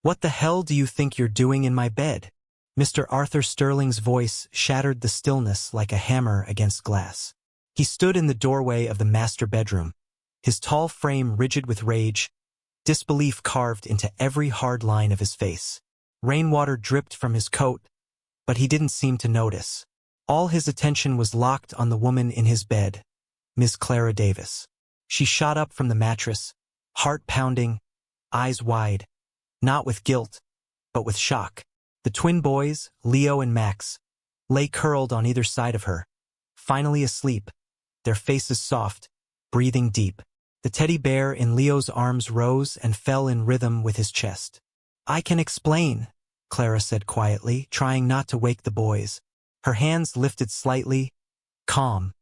"What the hell do you think you're doing in my bed?" Mr. Arthur Sterling's voice shattered the stillness like a hammer against glass. He stood in the doorway of the master bedroom, his tall frame rigid with rage, disbelief carved into every hard line of his face. Rainwater dripped from his coat, but he didn't seem to notice. All his attention was locked on the woman in his bed, Miss Clara Davis. She shot up from the mattress, heart pounding, eyes wide, not with guilt, but with shock. The twin boys, Leo and Max, lay curled on either side of her, finally asleep, their faces soft, breathing deep. The teddy bear in Leo's arms rose and fell in rhythm with his chest. "I can explain," Clara said quietly, trying not to wake the boys. Her hands lifted slightly, calm,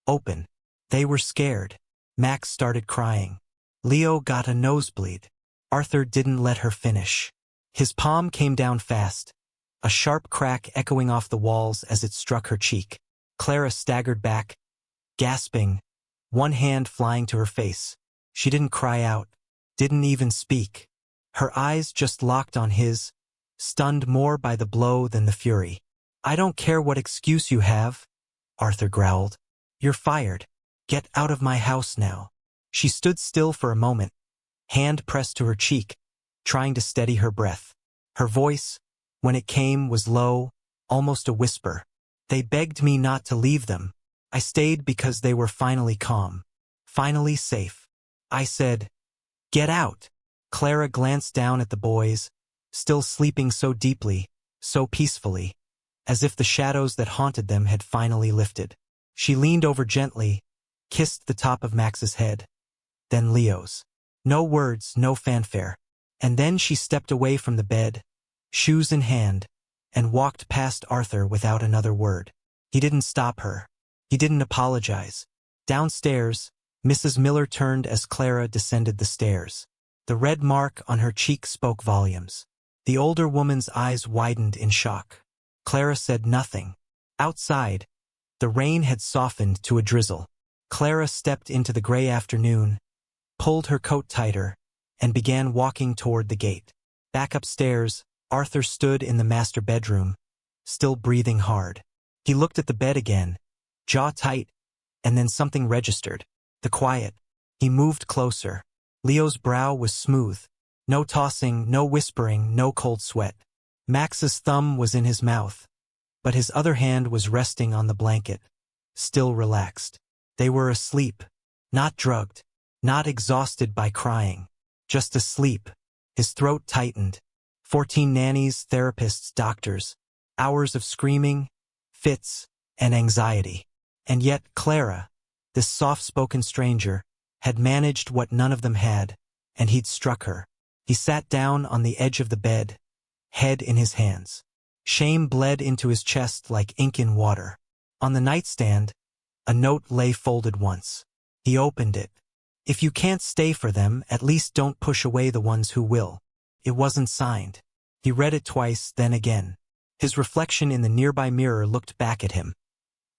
open. They were scared. Max started crying. Leo got a nosebleed. Arthur didn't let her finish. His palm came down fast, a sharp crack echoing off the walls as it struck her cheek. Clara staggered back, gasping, one hand flying to her face. She didn't cry out, didn't even speak. Her eyes just locked on his, stunned more by the blow than the fury. "I don't care what excuse you have," Arthur growled. "You're fired. Get out of my house now." She stood still for a moment, hand pressed to her cheek, trying to steady her breath. Her voice, when it came, was low, almost a whisper. "They begged me not to leave them. I stayed because they were finally calm, finally safe. I said, 'Get out.'" Clara glanced down at the boys, still sleeping so deeply, so peacefully, as if the shadows that haunted them had finally lifted. She leaned over gently, kissed the top of Max's head, then Leo's. No words, no fanfare. And then she stepped away from the bed, shoes in hand, and walked past Arthur without another word. He didn't stop her. He didn't apologize. Downstairs, Mrs. Miller turned as Clara descended the stairs. The red mark on her cheek spoke volumes. The older woman's eyes widened in shock. Clara said nothing. Outside, the rain had softened to a drizzle. Clara stepped into the gray afternoon, pulled her coat tighter, and began walking toward the gate. Back upstairs, Arthur stood in the master bedroom, still breathing hard. He looked at the bed again, jaw tight, and then something registered. The quiet. He moved closer. Leo's brow was smooth. No tossing, no whispering, no cold sweat. Max's thumb was in his mouth, but his other hand was resting on the blanket, still relaxed. They were asleep, not drugged, not exhausted by crying, just asleep. His throat tightened. 14 nannies, therapists, doctors, hours of screaming, fits, and anxiety. And yet Clara, this soft-spoken stranger, had managed what none of them had, and he'd struck her. He sat down on the edge of the bed, head in his hands. Shame bled into his chest like ink in water. On the nightstand, a note lay folded once. He opened it. "If you can't stay for them, at least don't push away the ones who will." It wasn't signed. He read it twice, then again. His reflection in the nearby mirror looked back at him.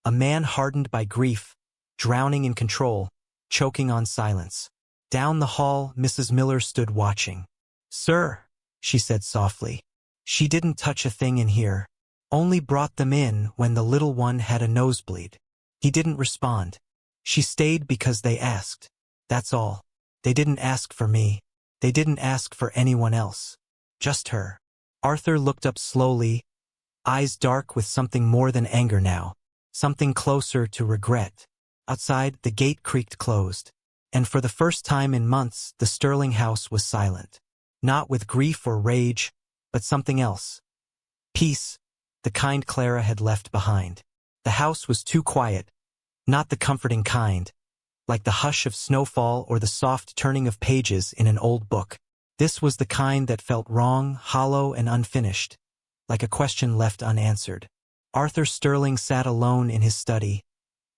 A man hardened by grief, drowning in control, choking on silence. Down the hall, Mrs. Miller stood watching. "Sir," she said softly. She didn't touch a thing in here. Only brought them in when the little one had a nosebleed. He didn't respond. She stayed because they asked. That's all. They didn't ask for me. They didn't ask for anyone else. Just her. Arthur looked up slowly, eyes dark with something more than anger now. Something closer to regret. Outside, the gate creaked closed. And for the first time in months, the Sterling house was silent. Not with grief or rage, but something else. Peace, the kind Clara had left behind. The house was too quiet, not the comforting kind, like the hush of snowfall or the soft turning of pages in an old book. This was the kind that felt wrong, hollow, and unfinished, like a question left unanswered. Arthur Sterling sat alone in his study,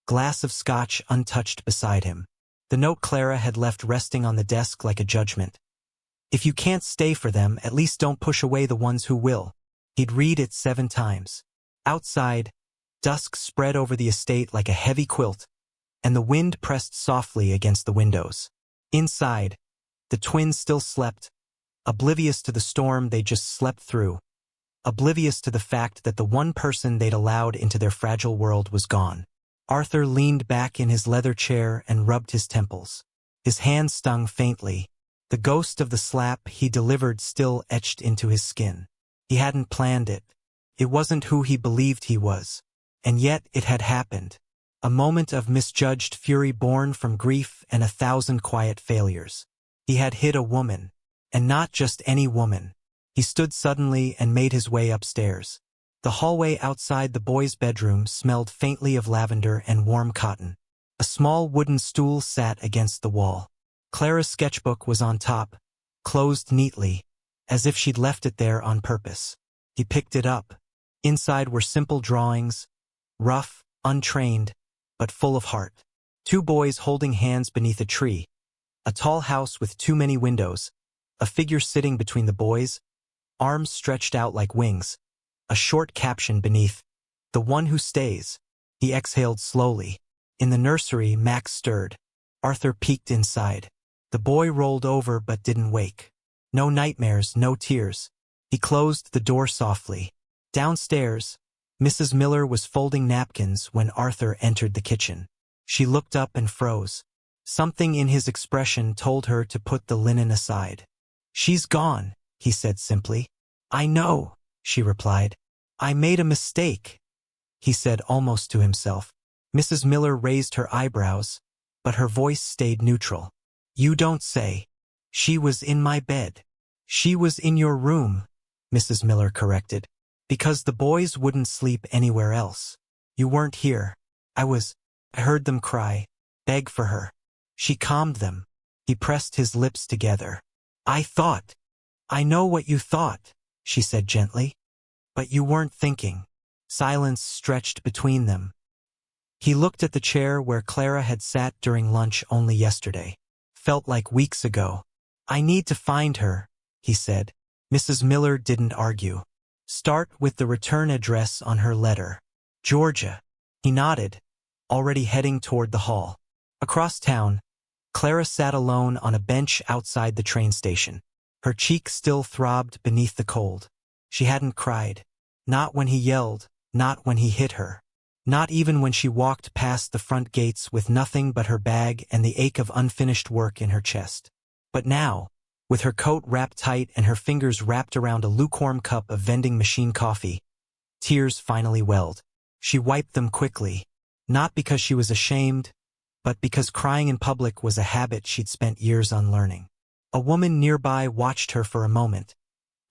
glass of scotch untouched beside him. The note Clara had left resting on the desk like a judgment. "If you can't stay for them, at least don't push away the ones who will." He'd read it 7 times. Outside, dusk spread over the estate like a heavy quilt, and the wind pressed softly against the windows. Inside, the twins still slept, oblivious to the storm they just slept through, oblivious to the fact that the one person they'd allowed into their fragile world was gone. Arthur leaned back in his leather chair and rubbed his temples. His hand stung faintly, the ghost of the slap he delivered still etched into his skin. He hadn't planned it. It wasn't who he believed he was. And yet it had happened. A moment of misjudged fury born from grief and 1,000 quiet failures. He had hit a woman. And not just any woman. He stood suddenly and made his way upstairs. The hallway outside the boys' bedroom smelled faintly of lavender and warm cotton. A small wooden stool sat against the wall. Clara's sketchbook was on top, closed neatly, as if she'd left it there on purpose. He picked it up. Inside were simple drawings, rough, untrained, but full of heart. 2 boys holding hands beneath a tree. A tall house with too many windows. A figure sitting between the boys, arms stretched out like wings. A short caption beneath, "The one who stays." He exhaled slowly. In the nursery, Max stirred. Arthur peeked inside. The boy rolled over but didn't wake. No nightmares, no tears. He closed the door softly. Downstairs, Mrs. Miller was folding napkins when Arthur entered the kitchen. She looked up and froze. Something in his expression told her to put the linen aside. "She's gone," he said simply. "I know," she replied. "I made a mistake," he said almost to himself. Mrs. Miller raised her eyebrows, but her voice stayed neutral. "You don't say. She was in my bed." "She was in your room," Mrs. Miller corrected, "because the boys wouldn't sleep anywhere else. You weren't here. I heard them cry, beg for her. She calmed them." He pressed his lips together. "I know what you thought," she said gently. "But you weren't thinking." Silence stretched between them. He looked at the chair where Clara had sat during lunch only yesterday. Felt like weeks ago. "I need to find her," he said. Mrs. Miller didn't argue. "Start with the return address on her letter. Georgia." He nodded, already heading toward the hall. Across town, Clara sat alone on a bench outside the train station. Her cheek still throbbed beneath the cold. She hadn't cried. Not when he yelled, not when he hit her. Not even when she walked past the front gates with nothing but her bag and the ache of unfinished work in her chest. But now, with her coat wrapped tight and her fingers wrapped around a lukewarm cup of vending machine coffee, tears finally welled. She wiped them quickly, not because she was ashamed, but because crying in public was a habit she'd spent years unlearning. A woman nearby watched her for a moment,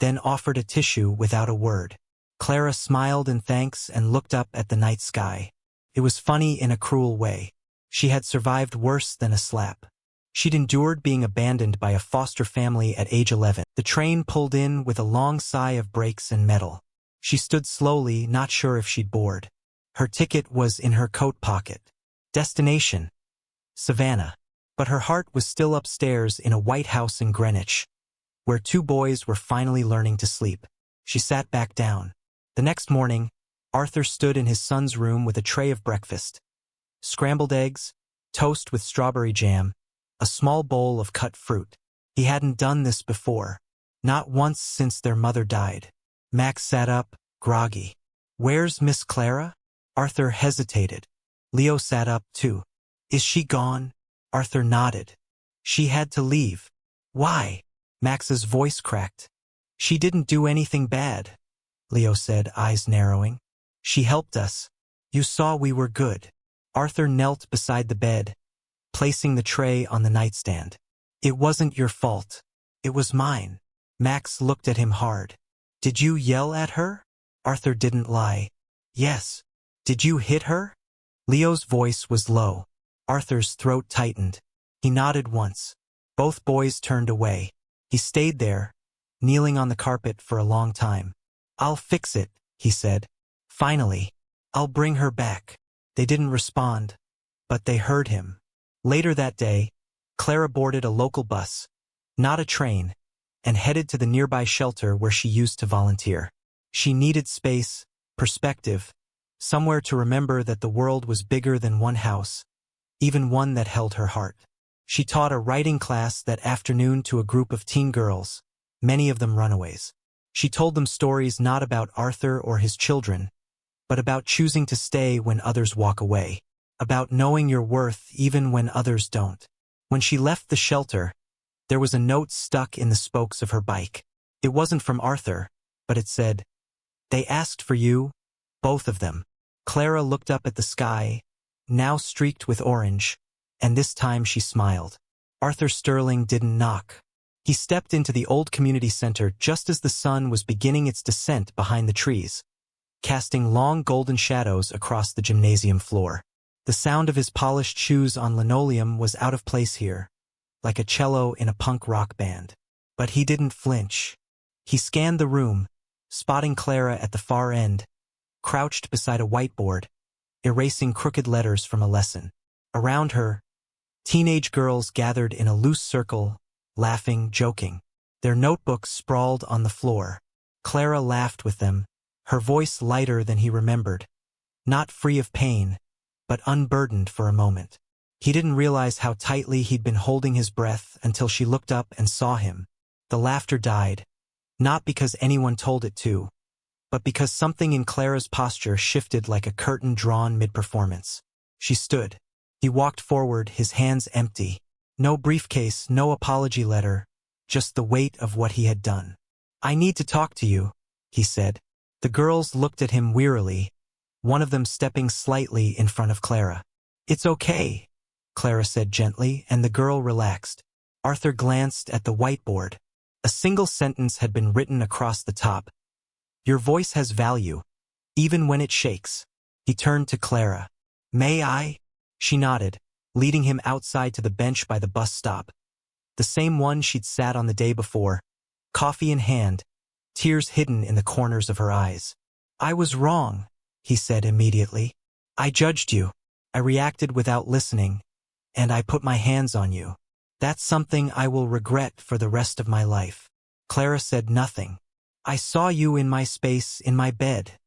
then offered a tissue without a word. Clara smiled in thanks and looked up at the night sky. It was funny in a cruel way. She had survived worse than a slap. She'd endured being abandoned by a foster family at age 11. The train pulled in with a long sigh of brakes and metal. She stood slowly, not sure if she'd board. Her ticket was in her coat pocket. Destination: Savannah. But her heart was still upstairs in a white house in Greenwich, where 2 boys were finally learning to sleep. She sat back down. The next morning, Arthur stood in his son's room with a tray of breakfast. Scrambled eggs, toast with strawberry jam, a small bowl of cut fruit. He hadn't done this before, not once since their mother died. Max sat up, groggy. "Where's Miss Clara?" Arthur hesitated. Leo sat up too. "Is she gone?" Arthur nodded. "She had to leave." "Why?" Max's voice cracked. "She didn't do anything bad," Leo said, eyes narrowing. "She helped us. You saw we were good." Arthur knelt beside the bed, placing the tray on the nightstand. "It wasn't your fault. It was mine." Max looked at him hard. "Did you yell at her?" Arthur didn't lie. "Yes." "Did you hit her?" Leo's voice was low. Arthur's throat tightened. He nodded once. Both boys turned away. He stayed there, kneeling on the carpet for a long time. "I'll fix it," he said. "Finally. I'll bring her back." They didn't respond, but they heard him. Later that day, Clara boarded a local bus, not a train, and headed to the nearby shelter where she used to volunteer. She needed space, perspective, somewhere to remember that the world was bigger than one house, even one that held her heart. She taught a writing class that afternoon to a group of teen girls, many of them runaways. She told them stories not about Arthur or his children, but about choosing to stay when others walk away, about knowing your worth even when others don't. When she left the shelter, there was a note stuck in the spokes of her bike. It wasn't from Arthur, but it said, "They asked for you, both of them." Clara looked up at the sky, now streaked with orange, and this time she smiled. Arthur Sterling didn't knock. He stepped into the old community center just as the sun was beginning its descent behind the trees, casting long golden shadows across the gymnasium floor. The sound of his polished shoes on linoleum was out of place here, like a cello in a punk rock band. But he didn't flinch. He scanned the room, spotting Clara at the far end, crouched beside a whiteboard, erasing crooked letters from a lesson. Around her, teenage girls gathered in a loose circle, laughing, joking. Their notebooks sprawled on the floor. Clara laughed with them, her voice lighter than he remembered, not free of pain, but unburdened for a moment. He didn't realize how tightly he'd been holding his breath until she looked up and saw him. The laughter died, not because anyone told it to, but because something in Clara's posture shifted like a curtain drawn mid-performance. She stood. He walked forward, his hands empty. No briefcase, no apology letter, just the weight of what he had done. "I need to talk to you," he said. The girls looked at him wearily, one of them stepping slightly in front of Clara. "It's okay," Clara said gently, and the girl relaxed. Arthur glanced at the whiteboard. A single sentence had been written across the top. "Your voice has value, even when it shakes." He turned to Clara. "May I?" She nodded, leading him outside to the bench by the bus stop. The same one she'd sat on the day before, coffee in hand, tears hidden in the corners of her eyes. "I was wrong," he said immediately. "I judged you. I reacted without listening, and I put my hands on you. That's something I will regret for the rest of my life." Clara said nothing. "I saw you in my space, in my bed,"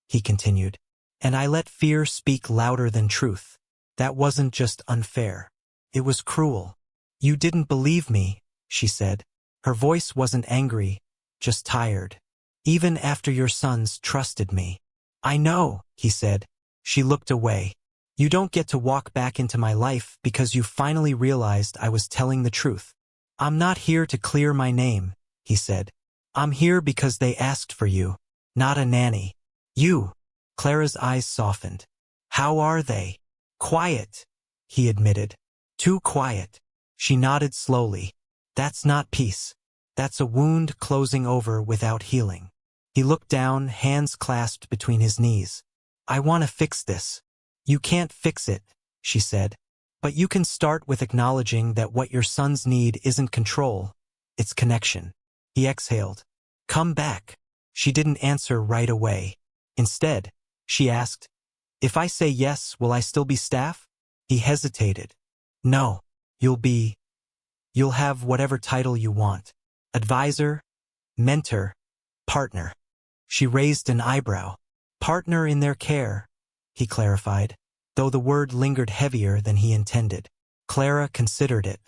he continued, "and I let fear speak louder than truth. That wasn't just unfair. It was cruel. You didn't believe me," she said. Her voice wasn't angry, just tired. "Even after your sons trusted me." "I know," he said. She looked away. "You don't get to walk back into my life because you finally realized I was telling the truth." "I'm not here to clear my name," he said. "I'm here because they asked for you, not a nanny." "You." Clara's eyes softened. "How are they?" "Quiet," he admitted. "Too quiet." She nodded slowly. "That's not peace. That's a wound closing over without healing." He looked down, hands clasped between his knees. "I want to fix this." "You can't fix it," she said. "But you can start with acknowledging that what your sons need isn't control, it's connection." He exhaled. "Come back." She didn't answer right away. Instead, she asked, "If I say yes, will I still be staff?" He hesitated. "No, you'll have whatever title you want. Advisor, mentor, partner." She raised an eyebrow. "Partner in their care," he clarified, though the word lingered heavier than he intended. Clara considered it.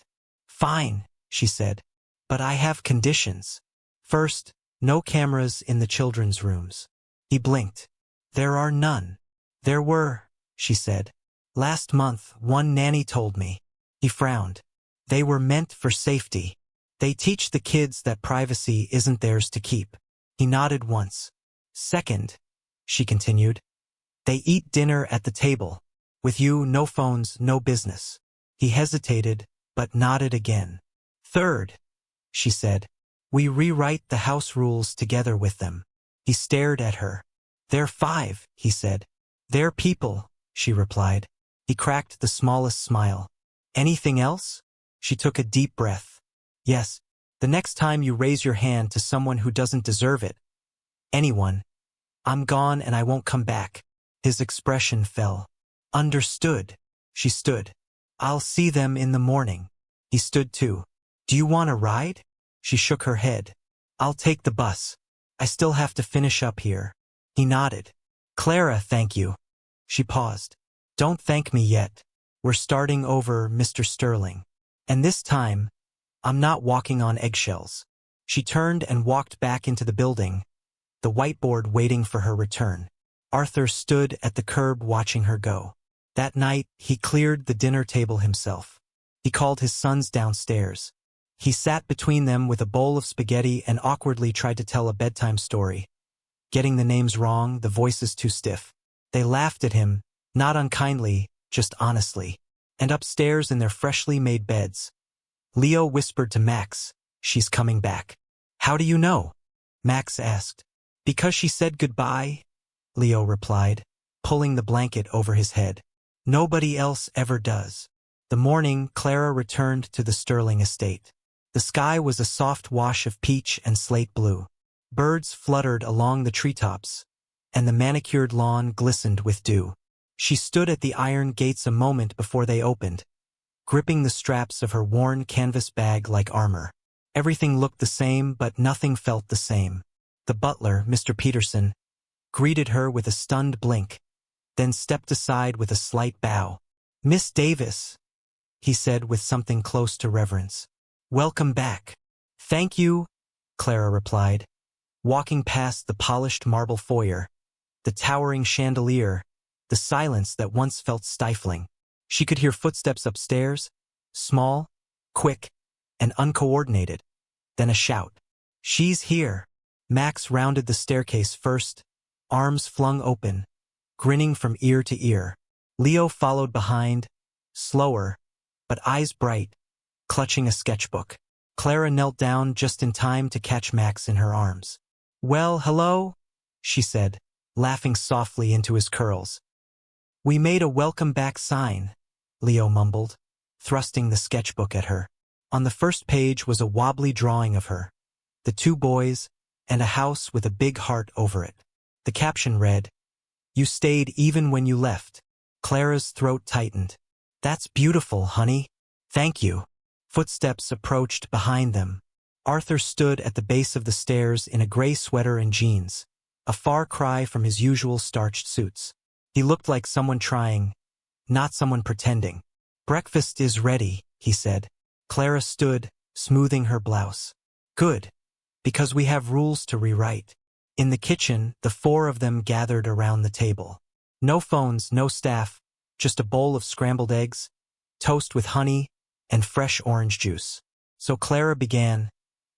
"Fine," she said, "but I have conditions. First, no cameras in the children's rooms." He blinked. "There are none." "There were," she said. "Last month, one nanny told me." He frowned. "They were meant for safety. They teach the kids that privacy isn't theirs to keep." He nodded once. "Second," she continued, "they eat dinner at the table. With you, no phones, no business." He hesitated, but nodded again. "Third," she said, "we rewrite the house rules together with them." He stared at her. "They're 5, he said. "They're people," she replied. He cracked the smallest smile. "Anything else?" She took a deep breath. "Yes, the next time you raise your hand to someone who doesn't deserve it, anyone, I'm gone and I won't come back." His expression fell. "Understood." She stood. "I'll see them in the morning." He stood too. "Do you want a ride?" She shook her head. "I'll take the bus. I still have to finish up here." He nodded. "Clara, thank you." She paused. "Don't thank me yet. We're starting over, Mr. Sterling. And this time, I'm not walking on eggshells." She turned and walked back into the building, the whiteboard waiting for her return. Arthur stood at the curb watching her go. That night, he cleared the dinner table himself. He called his sons downstairs. He sat between them with a bowl of spaghetti and awkwardly tried to tell a bedtime story. Getting the names wrong, the voices too stiff. They laughed at him, not unkindly, just honestly. And upstairs in their freshly made beds, Leo whispered to Max, "She's coming back." "How do you know?" Max asked. "Because she said goodbye," Leo replied, pulling the blanket over his head. "Nobody else ever does." The morning, Clara returned to the Sterling estate. The sky was a soft wash of peach and slate blue. Birds fluttered along the treetops, and the manicured lawn glistened with dew. She stood at the iron gates a moment before they opened, gripping the straps of her worn canvas bag like armor. Everything looked the same, but nothing felt the same. The butler, Mr. Peterson, greeted her with a stunned blink, then stepped aside with a slight bow. "Miss Davis," he said with something close to reverence. "Welcome back." "Thank you," Clara replied, walking past the polished marble foyer, the towering chandelier, the silence that once felt stifling. She could hear footsteps upstairs, small, quick, and uncoordinated. Then a shout. "She's here." Max rounded the staircase first, arms flung open, grinning from ear to ear. Leo followed behind, slower, but eyes bright, clutching a sketchbook. Clara knelt down just in time to catch Max in her arms. "Well, hello," she said, laughing softly into his curls. "We made a welcome back sign," Leo mumbled, thrusting the sketchbook at her. On the first page was a wobbly drawing of her, the two boys, and a house with a big heart over it. The caption read, "You stayed even when you left." Clara's throat tightened. "That's beautiful, honey. Thank you." Footsteps approached behind them. Arthur stood at the base of the stairs in a gray sweater and jeans, a far cry from his usual starched suits. He looked like someone trying, not someone pretending. "Breakfast is ready," he said. Clara stood, smoothing her blouse. "Good, because we have rules to rewrite." In the kitchen, the four of them gathered around the table. No phones, no staff, just a bowl of scrambled eggs, toast with honey, and fresh orange juice. So Clara began,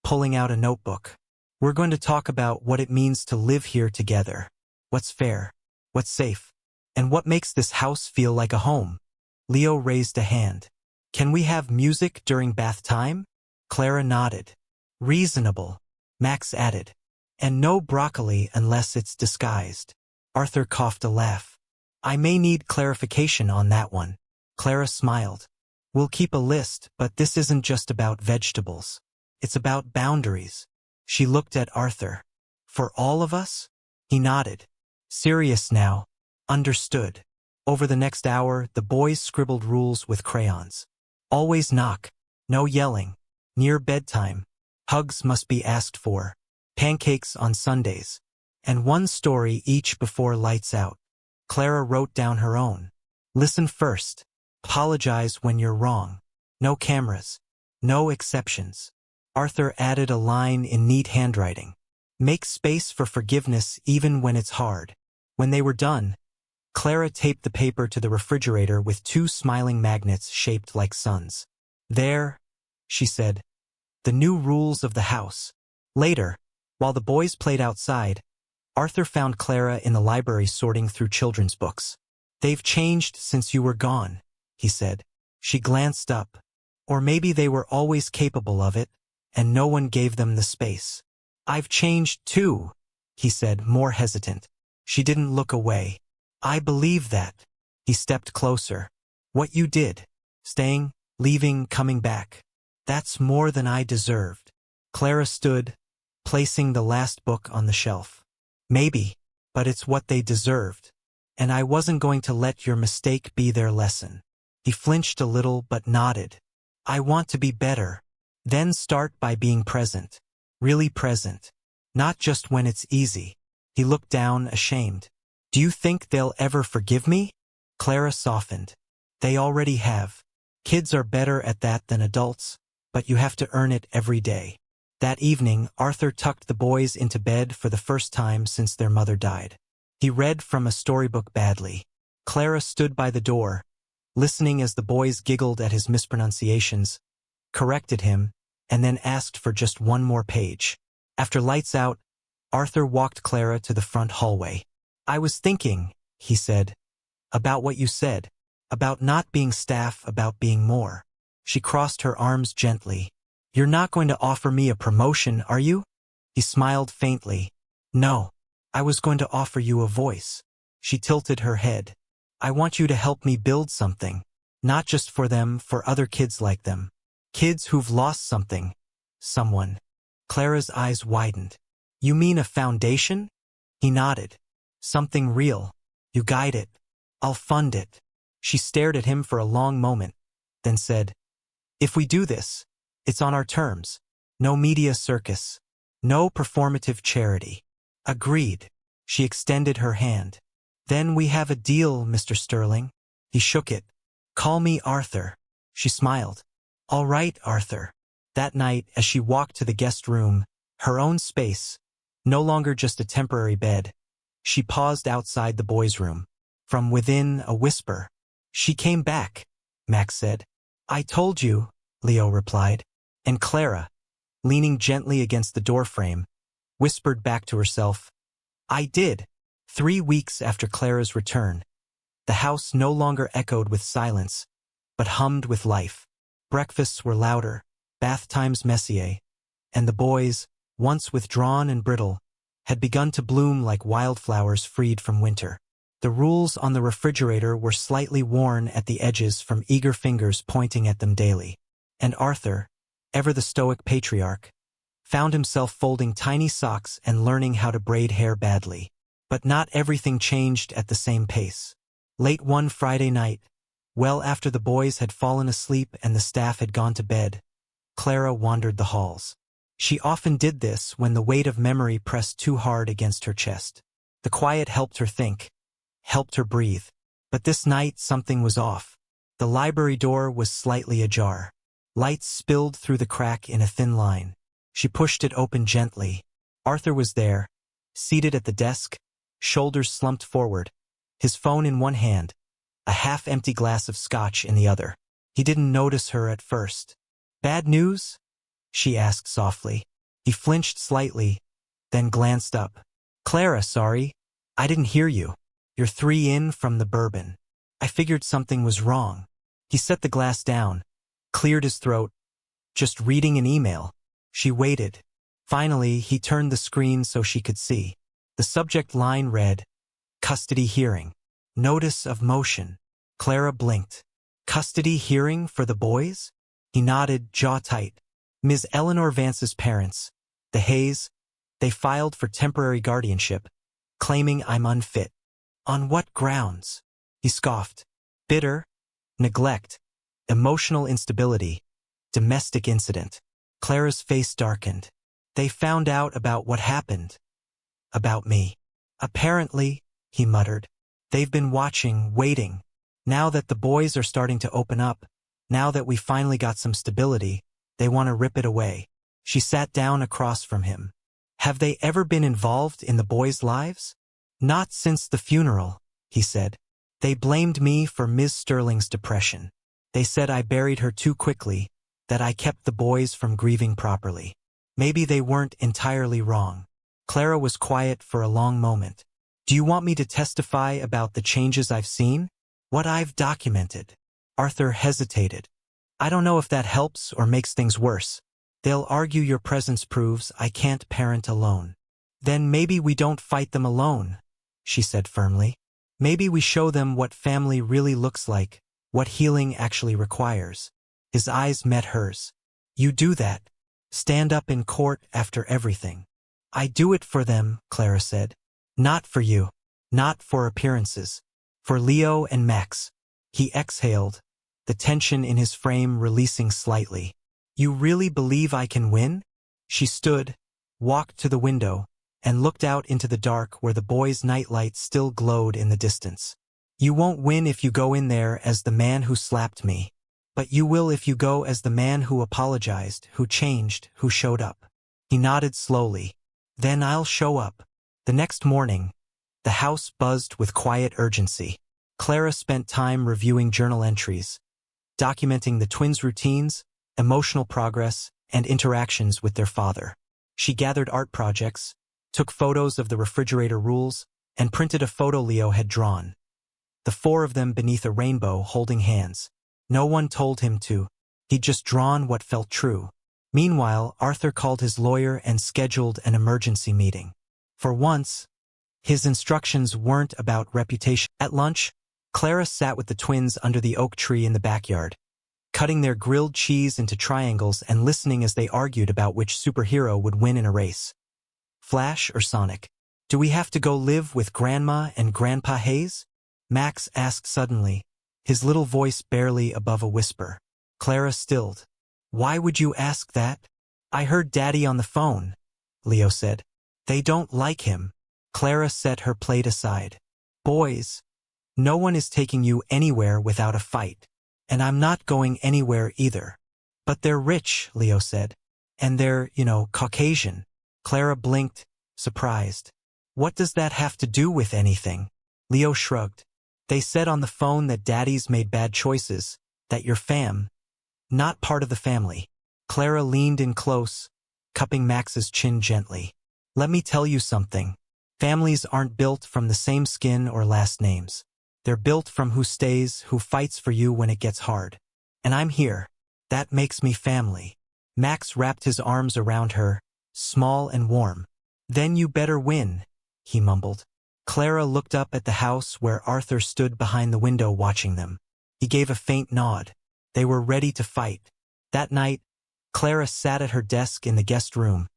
pulling out a notebook. "We're going to talk about what it means to live here together. What's fair, what's safe, and what makes this house feel like a home." Leo raised a hand. "Can we have music during bath time?" Clara nodded. "Reasonable," Max added. "And no broccoli unless it's disguised." Arthur coughed a laugh. "I may need clarification on that one." Clara smiled. "We'll keep a list, but this isn't just about vegetables. It's about boundaries." She looked at Arthur. "For all of us?" He nodded. "Serious now." "Understood." Over the next hour, the boys scribbled rules with crayons. Always knock. No yelling. Near bedtime. Hugs must be asked for. Pancakes on Sundays. And one story each before lights out. Clara wrote down her own. "Listen first. Apologize when you're wrong. No cameras. No exceptions." Arthur added a line in neat handwriting. "Make space for forgiveness even when it's hard." When they were done, Clara taped the paper to the refrigerator with two smiling magnets shaped like suns. "There," she said, "the new rules of the house." Later, while the boys played outside, Arthur found Clara in the library sorting through children's books. "They've changed since you were gone," he said. She glanced up. "Or maybe they were always capable of it, and no one gave them the space." "I've changed too," he said, more hesitant. She didn't look away. "I believe that." He stepped closer. "What you did, staying, leaving, coming back, that's more than I deserved." Clara stood, placing the last book on the shelf. "Maybe, but it's what they deserved. And I wasn't going to let your mistake be their lesson." He flinched a little but nodded. "I want to be better." "Then start by being present. Really present. Not just when it's easy." He looked down, ashamed. "Do you think they'll ever forgive me?" Clara softened. "They already have. Kids are better at that than adults, but you have to earn it every day." That evening, Arthur tucked the boys into bed for the first time since their mother died. He read from a storybook badly. Clara stood by the door, listening as the boys giggled at his mispronunciations, corrected him, and then asked for just one more page. After lights out, Arthur walked Clara to the front hallway. "I was thinking," he said, "about what you said, about not being staff, about being more." She crossed her arms gently. "You're not going to offer me a promotion, are you?" He smiled faintly. "No. I was going to offer you a voice." She tilted her head. "I want you to help me build something. Not just for them, for other kids like them. Kids who've lost something. Someone." Clara's eyes widened. "You mean a foundation?" He nodded. "Something real. You guide it. I'll fund it." She stared at him for a long moment, then said, "If we do this, it's on our terms. No media circus. No performative charity." "Agreed." She extended her hand. "Then we have a deal, Mr. Sterling." He shook it. "Call me Arthur." She smiled. "All right, Arthur." That night, as she walked to the guest room, her own space, no longer just a temporary bed, she paused outside the boys' room. From within, a whisper. "She came back," Max said. "I told you," Leo replied. And Clara, leaning gently against the doorframe, whispered back to herself, "I did." 3 weeks after Clara's return, the house no longer echoed with silence, but hummed with life. Breakfasts were louder, bath times messier, and the boys, once withdrawn and brittle, had begun to bloom like wildflowers freed from winter. The rules on the refrigerator were slightly worn at the edges from eager fingers pointing at them daily. And Arthur, ever the stoic patriarch, found himself folding tiny socks and learning how to braid hair badly. But not everything changed at the same pace. Late one Friday night, well after the boys had fallen asleep and the staff had gone to bed, Clara wandered the halls. She often did this when the weight of memory pressed too hard against her chest. The quiet helped her think, helped her breathe. But this night something was off. The library door was slightly ajar. Lights spilled through the crack in a thin line. She pushed it open gently. Arthur was there, seated at the desk, shoulders slumped forward, his phone in one hand, a half-empty glass of scotch in the other. He didn't notice her at first. "Bad news?" she asked softly. He flinched slightly, then glanced up. "Clara, sorry. I didn't hear you. You're 3 in from the bourbon. I figured something was wrong." He set the glass down, cleared his throat. "Just reading an email." She waited. Finally, he turned the screen so she could see. The subject line read, "Custody hearing. Notice of motion." Clara blinked. "Custody hearing for the boys?" He nodded, jaw tight. "Ms. Eleanor Vance's parents, the Hayes, they filed for temporary guardianship, claiming I'm unfit." "On what grounds?" He scoffed. "Bitter, neglect, emotional instability, domestic incident." Clara's face darkened. "They found out about what happened. About me." "Apparently," he muttered. "They've been watching, waiting. Now that the boys are starting to open up, now that we finally got some stability, they want to rip it away." She sat down across from him. "Have they ever been involved in the boys' lives?" "Not since the funeral," he said. "They blamed me for Ms. Sterling's depression. They said I buried her too quickly, that I kept the boys from grieving properly. Maybe they weren't entirely wrong." Clara was quiet for a long moment. "Do you want me to testify about the changes I've seen? What I've documented?" Arthur hesitated. "I don't know if that helps or makes things worse. They'll argue your presence proves I can't parent alone." "Then maybe we don't fight them alone," she said firmly. "Maybe we show them what family really looks like, what healing actually requires." His eyes met hers. "You do that. Stand up in court after everything." "I do it for them," Clara said. "Not for you. Not for appearances. For Leo and Max." He exhaled, the tension in his frame releasing slightly. "You really believe I can win?" She stood, walked to the window, and looked out into the dark where the boys' nightlight still glowed in the distance. "You won't win if you go in there as the man who slapped me. But you will if you go as the man who apologized, who changed, who showed up." He nodded slowly. Then I'll show up. The next morning, the house buzzed with quiet urgency. Clara spent time reviewing journal entries, documenting the twins' routines, emotional progress, and interactions with their father. She gathered art projects, took photos of the refrigerator rules, and printed a photo Leo had drawn. The four of them beneath a rainbow holding hands. No one told him to. He'd just drawn what felt true. Meanwhile, Arthur called his lawyer and scheduled an emergency meeting. For once, his instructions weren't about reputation. At lunch, Clara sat with the twins under the oak tree in the backyard, cutting their grilled cheese into triangles and listening as they argued about which superhero would win in a race. Flash or Sonic? Do we have to go live with Grandma and Grandpa Hayes? Max asked suddenly, his little voice barely above a whisper. Clara stilled. Why would you ask that? I heard Daddy on the phone, Leo said. They don't like him. Clara set her plate aside. Boys, no one is taking you anywhere without a fight. And I'm not going anywhere either. But they're rich, Leo said. And they're, Caucasian. Clara blinked, surprised. What does that have to do with anything? Leo shrugged. They said on the phone that Daddy's made bad choices, that you're not part of the family. Clara leaned in close, cupping Max's chin gently. Let me tell you something. Families aren't built from the same skin or last names. They're built from who stays, who fights for you when it gets hard. And I'm here. That makes me family. Max wrapped his arms around her, small and warm. Then you better win, he mumbled. Clara looked up at the house where Arthur stood behind the window watching them. He gave a faint nod. They were ready to fight. That night, Clara sat at her desk in the guest room,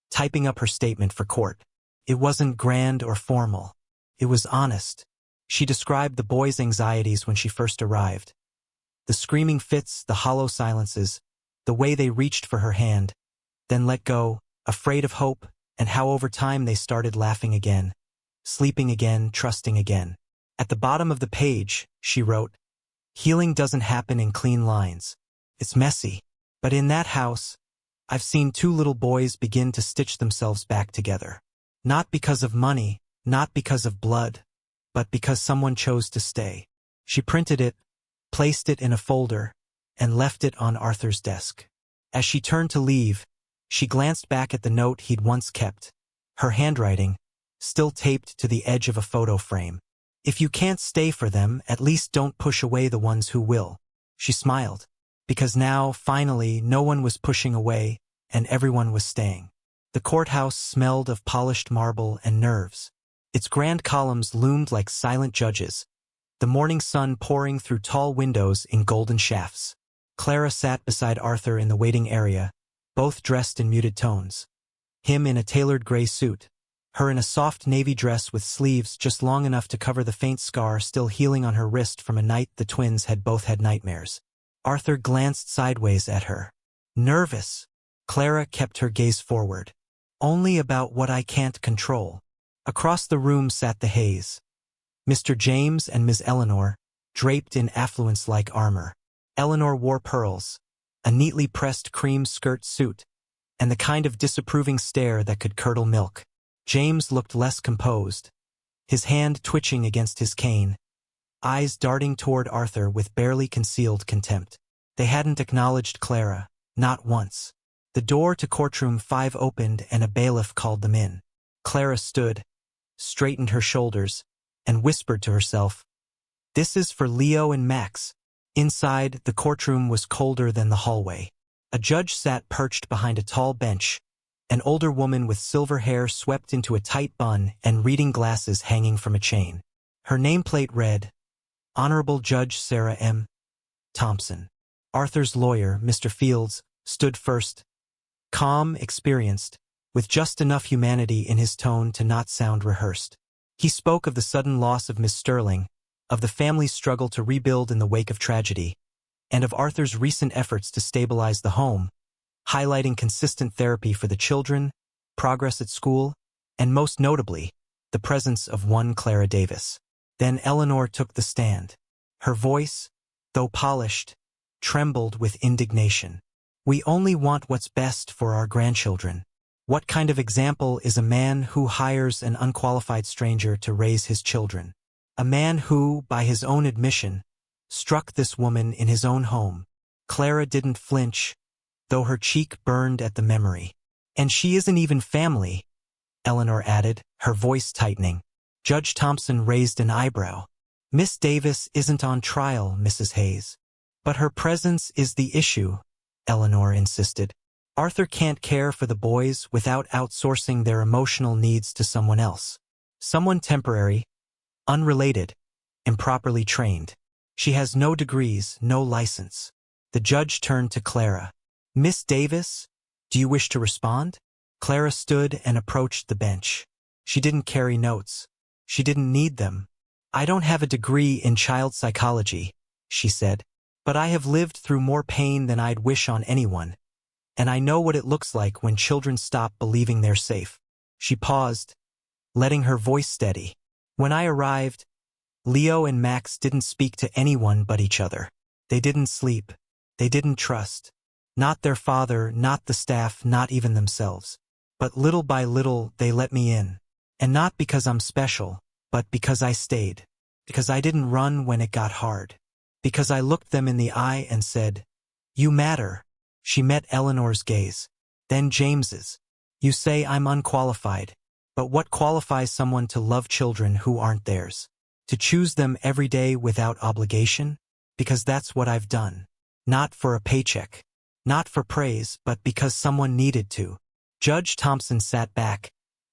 typing up her statement for court. It wasn't grand or formal. It was honest. She described the boys' anxieties when she first arrived. The screaming fits, the hollow silences, the way they reached for her hand, then let go, afraid of hope, and how over time they started laughing again, sleeping again, trusting again. At the bottom of the page, she wrote, Healing doesn't happen in clean lines. It's messy. But in that house, I've seen two little boys begin to stitch themselves back together. Not because of money, not because of blood, but because someone chose to stay. She printed it, placed it in a folder, and left it on Arthur's desk. As she turned to leave, she glanced back at the note he'd once kept, her handwriting, still taped to the edge of a photo frame. If you can't stay for them, at least don't push away the ones who will. She smiled, because now, finally, no one was pushing away, and everyone was staying. The courthouse smelled of polished marble and nerves. Its grand columns loomed like silent judges, the morning sun pouring through tall windows in golden shafts. Clara sat beside Arthur in the waiting area, both dressed in muted tones. Him in a tailored gray suit, her in a soft navy dress with sleeves just long enough to cover the faint scar still healing on her wrist from a night the twins had both had nightmares. Arthur glanced sideways at her. Nervous. Clara kept her gaze forward. Only about what I can't control. Across the room sat the Hayes. Mr. James and Miss Eleanor, draped in affluence-like armor. Eleanor wore pearls, a neatly pressed cream skirt suit, and the kind of disapproving stare that could curdle milk. James looked less composed, his hand twitching against his cane, eyes darting toward Arthur with barely concealed contempt. They hadn't acknowledged Clara, not once. The door to courtroom 5 opened and a bailiff called them in. Clara stood, straightened her shoulders, and whispered to herself, "This is for Leo and Max." Inside, the courtroom was colder than the hallway. A judge sat perched behind a tall bench, an older woman with silver hair swept into a tight bun and reading glasses hanging from a chain. Her nameplate read, Honorable Judge Sarah M. Thompson. Arthur's lawyer, Mr. Fields, stood first, calm, experienced, with just enough humanity in his tone to not sound rehearsed. He spoke of the sudden loss of Miss Sterling, of the family's struggle to rebuild in the wake of tragedy, and of Arthur's recent efforts to stabilize the home, highlighting consistent therapy for the children, progress at school, and most notably, the presence of one Clara Davis. Then Eleanor took the stand. Her voice, though polished, trembled with indignation. "We only want what's best for our grandchildren. What kind of example is a man who hires an unqualified stranger to raise his children? A man who, by his own admission, struck this woman in his own home. Clara didn't flinch, though her cheek burned at the memory. And she isn't even family, Eleanor added, her voice tightening. Judge Thompson raised an eyebrow. Miss Davis isn't on trial, Mrs. Hayes. But her presence is the issue, Eleanor insisted. Arthur can't care for the boys without outsourcing their emotional needs to someone else. Someone temporary, unrelated, improperly trained. She has no degrees, no license. The judge turned to Clara. Miss Davis, do you wish to respond? Clara stood and approached the bench. She didn't carry notes. She didn't need them. I don't have a degree in child psychology, she said, but I have lived through more pain than I'd wish on anyone, and I know what it looks like when children stop believing they're safe. She paused, letting her voice steady. When I arrived, Leo and Max didn't speak to anyone but each other. They didn't sleep. They didn't trust. Not their father, not the staff, not even themselves. But little by little, they let me in. And not because I'm special, but because I stayed. Because I didn't run when it got hard. Because I looked them in the eye and said, "You matter." She met Eleanor's gaze. Then James's. You say I'm unqualified. But what qualifies someone to love children who aren't theirs? To choose them every day without obligation? Because that's what I've done. Not for a paycheck. Not for praise, but because someone needed to. Judge Thompson sat back,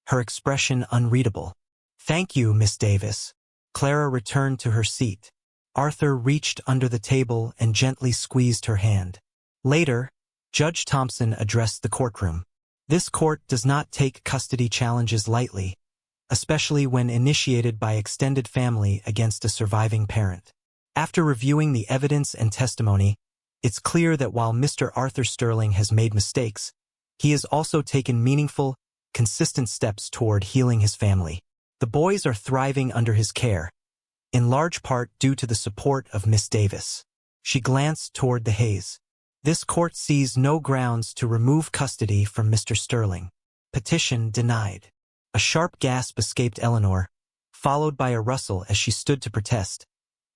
her expression unreadable. Thank you, Miss Davis. Clara returned to her seat. Arthur reached under the table and gently squeezed her hand. Later, Judge Thompson addressed the courtroom. This court does not take custody challenges lightly, especially when initiated by extended family against a surviving parent. After reviewing the evidence and testimony, it's clear that while Mr. Arthur Sterling has made mistakes, he has also taken meaningful, consistent steps toward healing his family. The boys are thriving under his care, in large part due to the support of Miss Davis. She glanced toward the Hayes. This court sees no grounds to remove custody from Mr. Sterling. Petition denied. A sharp gasp escaped Eleanor, followed by a rustle as she stood to protest.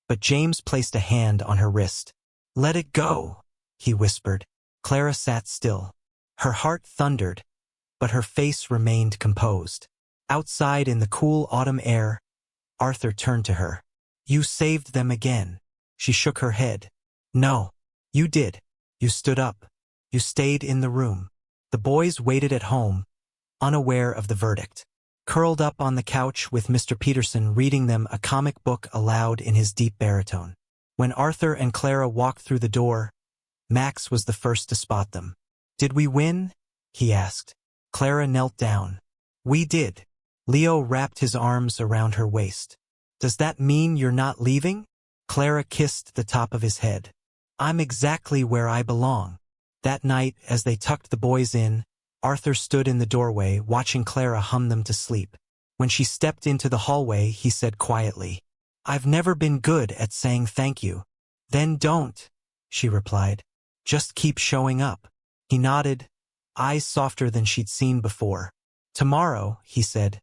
But James placed a hand on her wrist. Let it go, he whispered. Clara sat still. Her heart thundered, but her face remained composed. Outside in the cool autumn air, Arthur turned to her. You saved them again. She shook her head. No, you did. You stood up. You stayed in the room. The boys waited at home, unaware of the verdict. Curled up on the couch with Mr. Peterson reading them a comic book aloud in his deep baritone. When Arthur and Clara walked through the door, Max was the first to spot them. Did we win? He asked. Clara knelt down. We did. Leo wrapped his arms around her waist. Does that mean you're not leaving? Clara kissed the top of his head. I'm exactly where I belong. That night, as they tucked the boys in, Arthur stood in the doorway watching Clara hum them to sleep. When she stepped into the hallway, he said quietly, I've never been good at saying thank you. Then don't, she replied. Just keep showing up. He nodded, eyes softer than she'd seen before. Tomorrow, he said,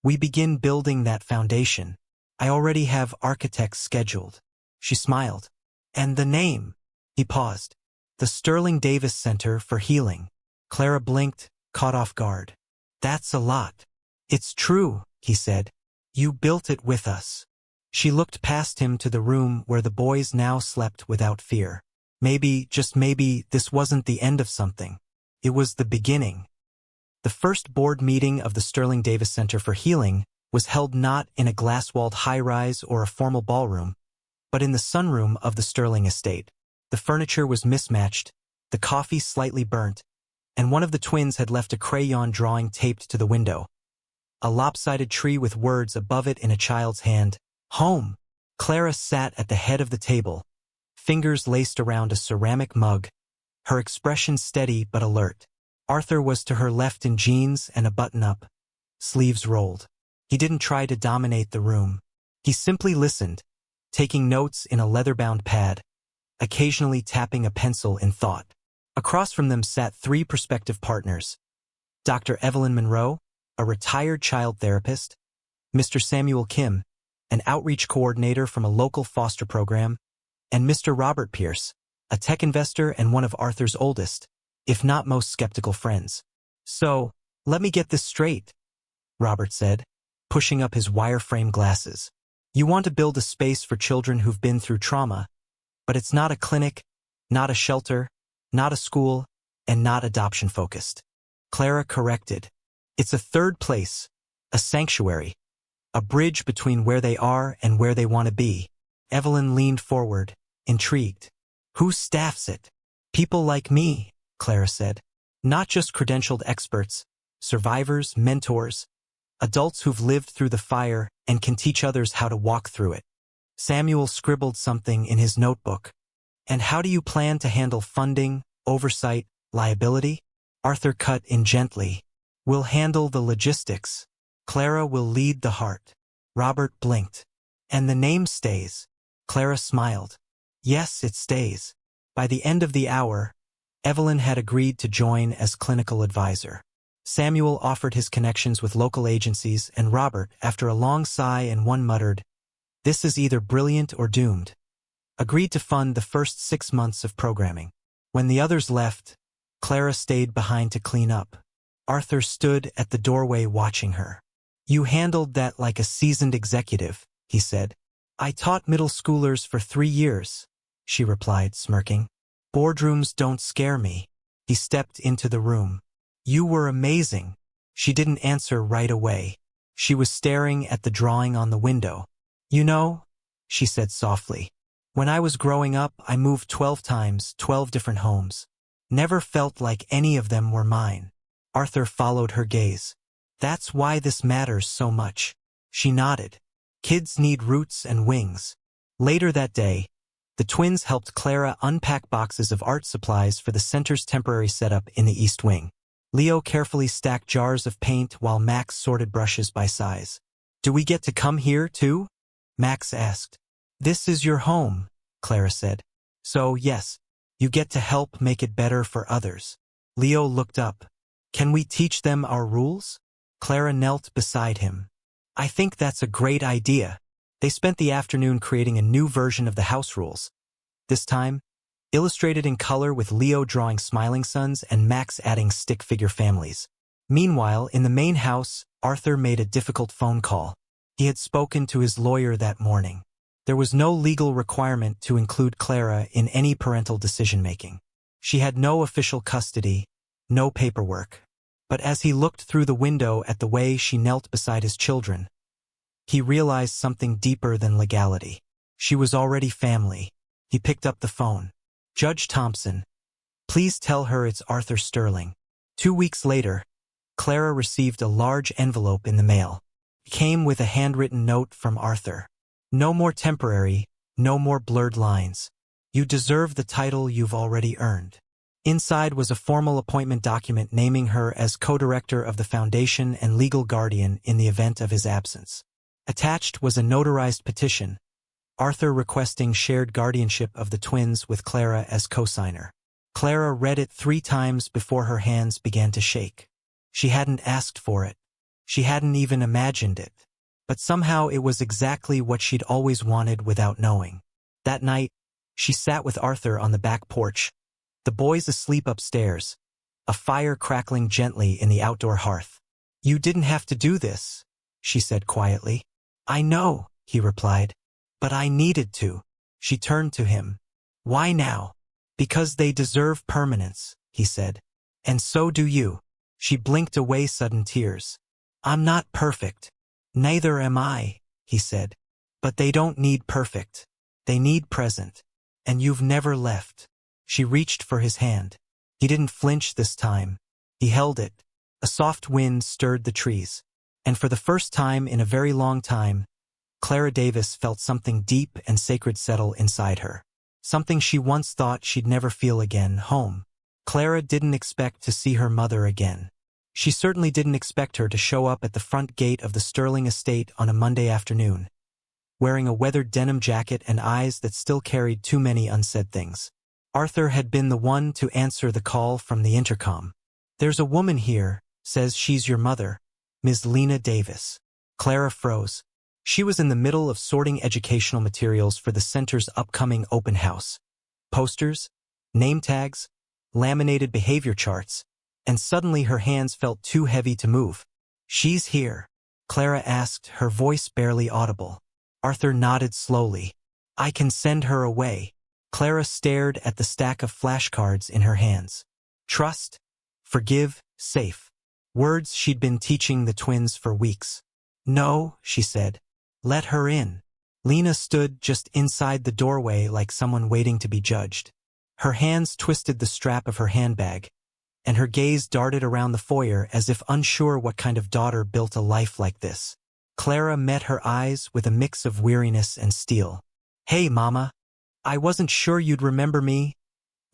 we begin building that foundation. I already have architects scheduled. She smiled. And the name? He paused. The Sterling Davis Center for Healing. Clara blinked, caught off guard. That's a lot. It's true, he said. You built it with us. She looked past him to the room where the boys now slept without fear. Maybe, just maybe, this wasn't the end of something. It was the beginning. The first board meeting of the Sterling Davis Center for Healing was held not in a glass-walled high-rise or a formal ballroom, but in the sunroom of the Sterling estate. The furniture was mismatched, the coffee slightly burnt, and one of the twins had left a crayon drawing taped to the window. A lopsided tree with words above it in a child's hand. Home. Clara sat at the head of the table, fingers laced around a ceramic mug, her expression steady but alert. Arthur was to her left in jeans and a button-up, sleeves rolled. He didn't try to dominate the room. He simply listened, taking notes in a leather-bound pad, occasionally tapping a pencil in thought. Across from them sat three prospective partners. Dr. Evelyn Monroe, a retired child therapist, Mr. Samuel Kim, an outreach coordinator from a local foster program, and Mr. Robert Pierce, a tech investor and one of Arthur's oldest, if not most skeptical friends. "So, let me get this straight," Robert said, pushing up his wireframe glasses. "You want to build a space for children who've been through trauma, but it's not a clinic, not a shelter, not a school, and not adoption-focused." Clara corrected. "It's a third place, a sanctuary, a bridge between where they are and where they want to be." Evelyn leaned forward, intrigued. "Who staffs it?" "People like me," Clara said. "Not just credentialed experts, survivors, mentors, adults who've lived through the fire and can teach others how to walk through it." Samuel scribbled something in his notebook. "And how do you plan to handle funding, oversight, liability?" Arthur cut in gently. "We'll handle the logistics. Clara will lead the heart." Robert blinked. "And the name stays?" Clara smiled. "Yes, it stays." By the end of the hour, Evelyn had agreed to join as clinical advisor. Samuel offered his connections with local agencies, and Robert, after a long sigh and one muttered, "This is either brilliant or doomed," agreed to fund the first 6 months of programming. When the others left, Clara stayed behind to clean up. Arthur stood at the doorway watching her. "You handled that like a seasoned executive," he said. "I taught middle schoolers for 3 years," she replied, smirking. "Boardrooms don't scare me." He stepped into the room. "You were amazing." She didn't answer right away. She was staring at the drawing on the window. "You know," she said softly, "when I was growing up, I moved 12 times, 12 different homes. Never felt like any of them were mine." Arthur followed her gaze. "That's why this matters so much." She nodded. "Kids need roots and wings." Later that day, the twins helped Clara unpack boxes of art supplies for the center's temporary setup in the East Wing. Leo carefully stacked jars of paint while Max sorted brushes by size. "Do we get to come here, too?" Max asked. "This is your home," Clara said. "So, yes, you get to help make it better for others." Leo looked up. "Can we teach them our rules?" Clara knelt beside him. "I think that's a great idea." They spent the afternoon creating a new version of the house rules. This time, illustrated in color with Leo drawing smiling suns and Max adding stick figure families. Meanwhile, in the main house, Arthur made a difficult phone call. He had spoken to his lawyer that morning. There was no legal requirement to include Clara in any parental decision-making. She had no official custody, no paperwork. But as he looked through the window at the way she knelt beside his children, he realized something deeper than legality. She was already family. He picked up the phone. "Judge Thompson, please tell her it's Arthur Sterling." 2 weeks later, Clara received a large envelope in the mail. It came with a handwritten note from Arthur. "No more temporary, no more blurred lines. You deserve the title you've already earned." Inside was a formal appointment document naming her as co-director of the foundation and legal guardian in the event of his absence. Attached was a notarized petition, Arthur requesting shared guardianship of the twins with Clara as co-signer. Clara read it 3 times before her hands began to shake. She hadn't asked for it. She hadn't even imagined it. But somehow it was exactly what she'd always wanted without knowing. That night, she sat with Arthur on the back porch, the boys asleep upstairs, a fire crackling gently in the outdoor hearth. "You didn't have to do this," she said quietly. "I know," he replied, "but I needed to." She turned to him. "Why now?" "Because they deserve permanence," he said. "And so do you." She blinked away sudden tears. "I'm not perfect." "Neither am I," he said. "But they don't need perfect. They need present. And you've never left." She reached for his hand. He didn't flinch this time. He held it. A soft wind stirred the trees. And for the first time in a very long time, Clara Davis felt something deep and sacred settle inside her. Something she once thought she'd never feel again, home. Clara didn't expect to see her mother again. She certainly didn't expect her to show up at the front gate of the Sterling estate on a Monday afternoon, wearing a weathered denim jacket and eyes that still carried too many unsaid things. Arthur had been the one to answer the call from the intercom. "There's a woman here," Says she's your mother, Ms. Lena Davis. Clara froze. She was in the middle of sorting educational materials for the center's upcoming open house. Posters, name tags, laminated behavior charts, and suddenly her hands felt too heavy to move. She's here, Clara asked, her voice barely audible. Arthur nodded slowly. I can send her away. Clara stared at the stack of flashcards in her hands. Trust, forgive, safe. Words she'd been teaching the twins for weeks. No, she said. Let her in. Lena stood just inside the doorway like someone waiting to be judged. Her hands twisted the strap of her handbag, and her gaze darted around the foyer as if unsure what kind of daughter built a life like this. Clara met her eyes with a mix of weariness and steel. Hey, Mama. I wasn't sure you'd remember me,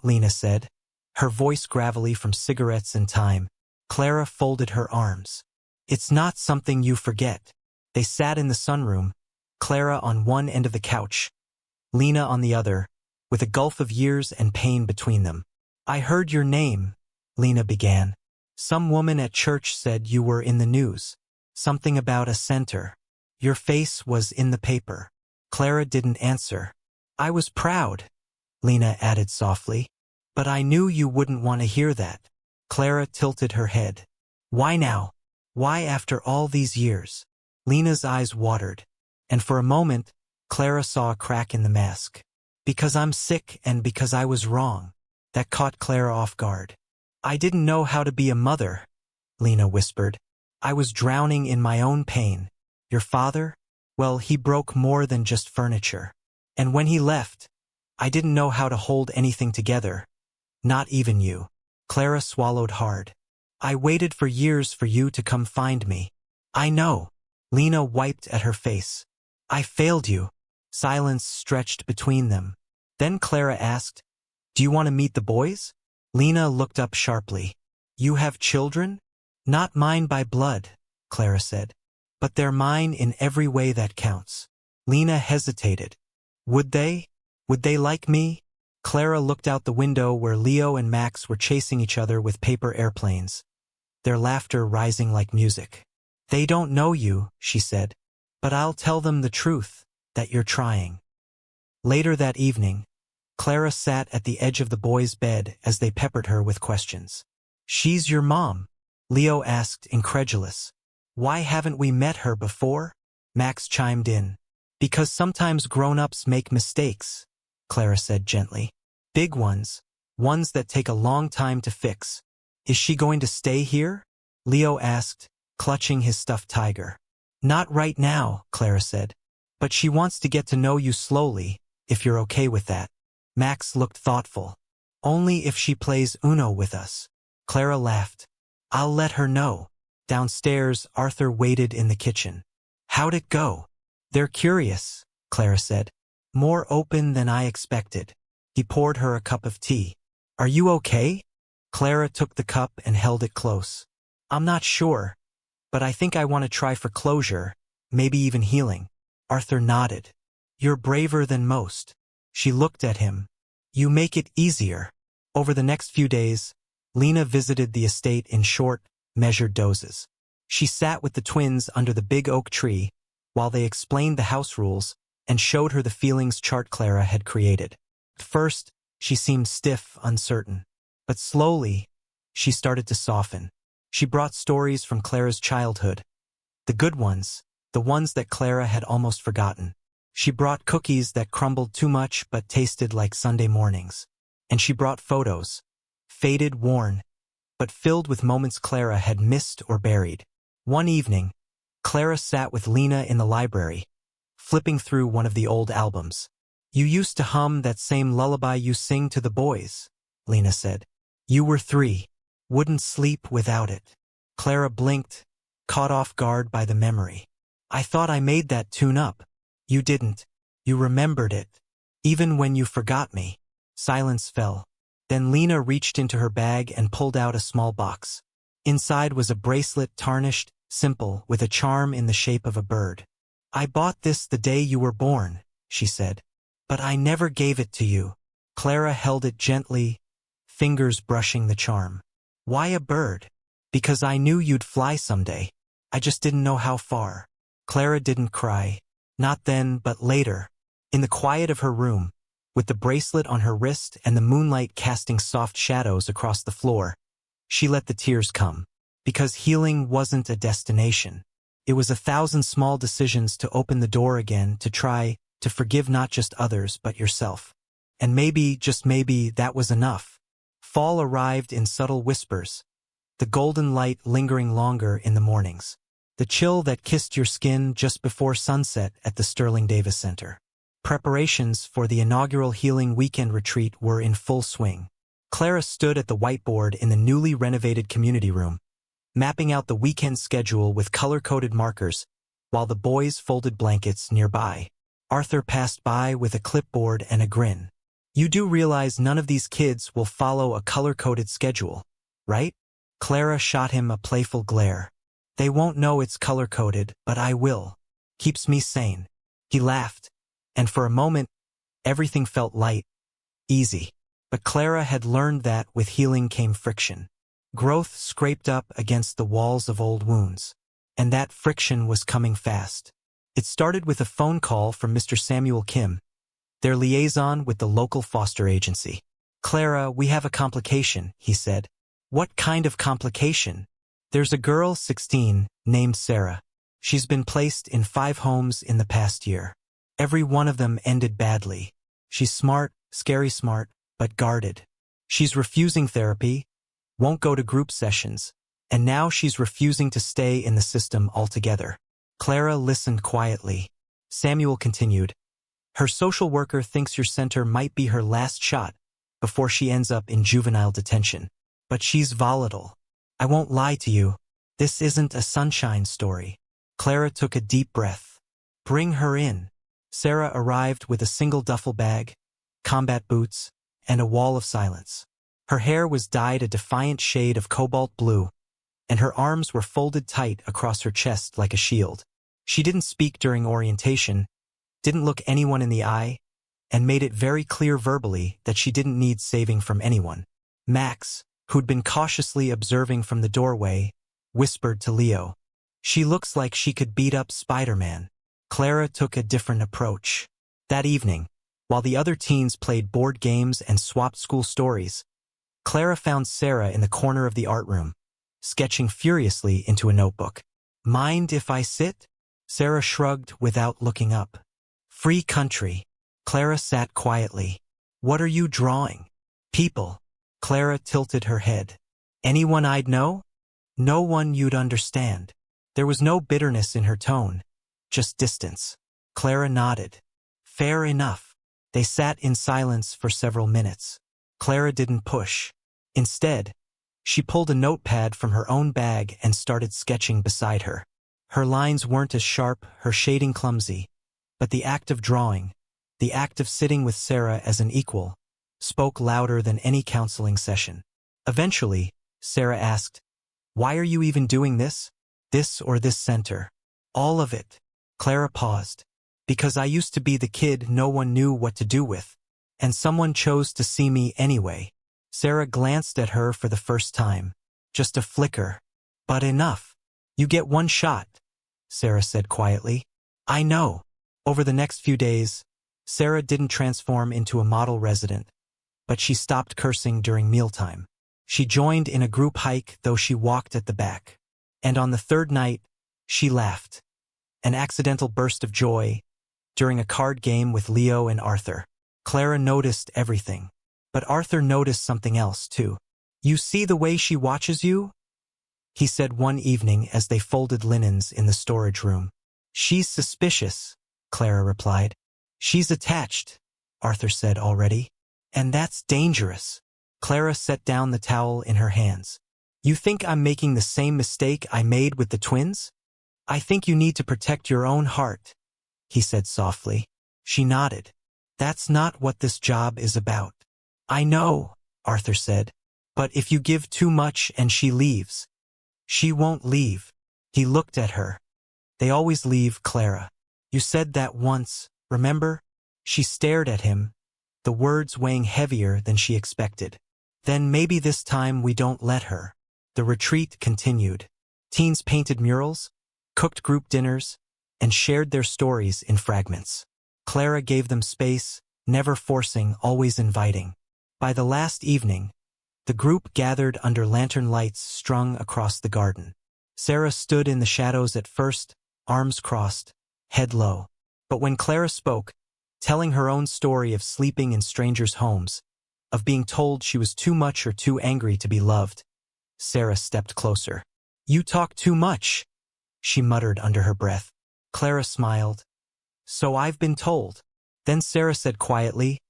Lena said, her voice gravelly from cigarettes and time. Clara folded her arms. It's not something you forget. They sat in the sunroom, Clara on one end of the couch, Lena on the other, with a gulf of years and pain between them. I heard your name, Lena began. Some woman at church said you were in the news. Something about a center. Your face was in the paper. Clara didn't answer. I was proud, Lena added softly. But I knew you wouldn't want to hear that. Clara tilted her head. Why now? Why after all these years? Lena's eyes watered, and for a moment, Clara saw a crack in the mask. Because I'm sick and because I was wrong. That caught Clara off guard. I didn't know how to be a mother, Lena whispered. I was drowning in my own pain. Your father? Well, he broke more than just furniture. And when he left, I didn't know how to hold anything together. Not even you. Clara swallowed hard. I waited for years for you to come find me. I know. Lena wiped at her face. I failed you. Silence stretched between them. Then Clara asked, Do you want to meet the boys? Lena looked up sharply. You have children? Not mine by blood, Clara said. But they're mine in every way that counts. Lena hesitated. Would they? Would they like me? Clara looked out the window where Leo and Max were chasing each other with paper airplanes, their laughter rising like music. They don't know you, she said, but I'll tell them the truth, that you're trying. Later that evening, Clara sat at the edge of the boys' bed as they peppered her with questions. She's your mom? Leo asked, incredulous. Why haven't we met her before? Max chimed in. Because sometimes grown-ups make mistakes, Clara said gently. Big ones, ones that take a long time to fix. Is she going to stay here? Leo asked, clutching his stuffed tiger. Not right now, Clara said. But she wants to get to know you slowly, if you're okay with that. Max looked thoughtful. Only if she plays Uno with us. Clara laughed. I'll let her know. Downstairs, Arthur waited in the kitchen. How'd it go? They're curious, Clara said. More open than I expected. He poured her a cup of tea. Are you okay? Clara took the cup and held it close. I'm not sure, but I think I want to try for closure, maybe even healing. Arthur nodded. You're braver than most. She looked at him. You make it easier. Over the next few days, Lena visited the estate in short, measured doses. She sat with the twins under the big oak tree while they explained the house rules and showed her the feelings chart Clara had created. At first, she seemed stiff, uncertain. But slowly, she started to soften. She brought stories from Clara's childhood. The good ones, the ones that Clara had almost forgotten. She brought cookies that crumbled too much but tasted like Sunday mornings. And she brought photos, faded, worn, but filled with moments Clara had missed or buried. One evening, Clara sat with Lena in the library, flipping through one of the old albums. You used to hum that same lullaby you sing to the boys, Lena said. You were 3. Wouldn't sleep without it. Clara blinked, caught off guard by the memory. I thought I made that tune up. You didn't. You remembered it. Even when you forgot me. Silence fell. Then Lena reached into her bag and pulled out a small box. Inside was a bracelet, tarnished, simple, with a charm in the shape of a bird. I bought this the day you were born, she said. But I never gave it to you. Clara held it gently, fingers brushing the charm. Why a bird? Because I knew you'd fly someday. I just didn't know how far. Clara didn't cry. Not then, but later. In the quiet of her room, with the bracelet on her wrist and the moonlight casting soft shadows across the floor, she let the tears come. Because healing wasn't a destination. It was 1,000 small decisions to open the door again, to try to forgive not just others but yourself. And maybe, just maybe, that was enough. Fall arrived in subtle whispers, the golden light lingering longer in the mornings, the chill that kissed your skin just before sunset at the Sterling Davis Center. Preparations for the inaugural Healing Weekend retreat were in full swing. Clara stood at the whiteboard in the newly renovated community room, mapping out the weekend schedule with color-coded markers, while the boys folded blankets nearby. Arthur passed by with a clipboard and a grin. You do realize none of these kids will follow a color-coded schedule, right? Clara shot him a playful glare. They won't know it's color-coded, but I will. Keeps me sane. He laughed, and for a moment, everything felt light, easy. But Clara had learned that with healing came friction. Growth scraped up against the walls of old wounds. And that friction was coming fast. It started with a phone call from Mr. Samuel Kim, their liaison with the local foster agency. Clara, we have a complication, he said. What kind of complication? There's a girl, 16, named Sarah. She's been placed in 5 homes in the past year. Every one of them ended badly. She's smart, scary smart, but guarded. She's refusing therapy, won't go to group sessions, and now she's refusing to stay in the system altogether. Clara listened quietly. Samuel continued. Her social worker thinks your center might be her last shot before she ends up in juvenile detention. But she's volatile. I won't lie to you. This isn't a sunshine story. Clara took a deep breath. Bring her in. Sarah arrived with a single duffel bag, combat boots, and a wall of silence. Her hair was dyed a defiant shade of cobalt blue, and her arms were folded tight across her chest like a shield. She didn't speak during orientation, didn't look anyone in the eye, and made it very clear verbally that she didn't need saving from anyone. Max, who'd been cautiously observing from the doorway, whispered to Leo, "She looks like she could beat up Spider-Man." Clara took a different approach. That evening, while the other teens played board games and swapped school stories, Clara found Sarah in the corner of the art room, sketching furiously into a notebook. Mind if I sit? Sarah shrugged without looking up. Free country. Clara sat quietly. What are you drawing? People. Clara tilted her head. Anyone I'd know? No one you'd understand. There was no bitterness in her tone, just distance. Clara nodded. Fair enough. They sat in silence for several minutes. Clara didn't push. Instead, she pulled a notepad from her own bag and started sketching beside her. Her lines weren't as sharp, her shading clumsy, but the act of drawing, the act of sitting with Sarah as an equal, spoke louder than any counseling session. Eventually, Sarah asked, Why are you even doing this? This or this center? All of it. Clara paused. Because I used to be the kid no one knew what to do with, and someone chose to see me anyway. Sarah glanced at her for the first time. Just a flicker. But enough. You get one shot, Sarah said quietly. I know. Over the next few days, Sarah didn't transform into a model resident, but she stopped cursing during mealtime. She joined in a group hike, though she walked at the back. And on the 3rd night, she laughed. An accidental burst of joy during a card game with Leo and Arthur. Clara noticed everything. But Arthur noticed something else, too. You see the way she watches you? He said one evening as they folded linens in the storage room. She's suspicious, Clara replied. She's attached, Arthur said already. And that's dangerous. Clara set down the towel in her hands. You think I'm making the same mistake I made with the twins? I think you need to protect your own heart, he said softly. She nodded. That's not what this job is about. I know, Arthur said. But if you give too much and she leaves. She won't leave. He looked at her. They always leave, Clara. You said that once, remember? She stared at him, the words weighing heavier than she expected. Then maybe this time we don't let her. The retreat continued. Teens painted murals, cooked group dinners, and shared their stories in fragments. Clara gave them space, never forcing, always inviting. By the last evening, the group gathered under lantern lights strung across the garden. Sarah stood in the shadows at first, arms crossed, head low. But when Clara spoke, telling her own story of sleeping in strangers' homes, of being told she was too much or too angry to be loved, Sarah stepped closer. "You talk too much," she muttered under her breath. Clara smiled. "So I've been told." Then Sarah said quietly,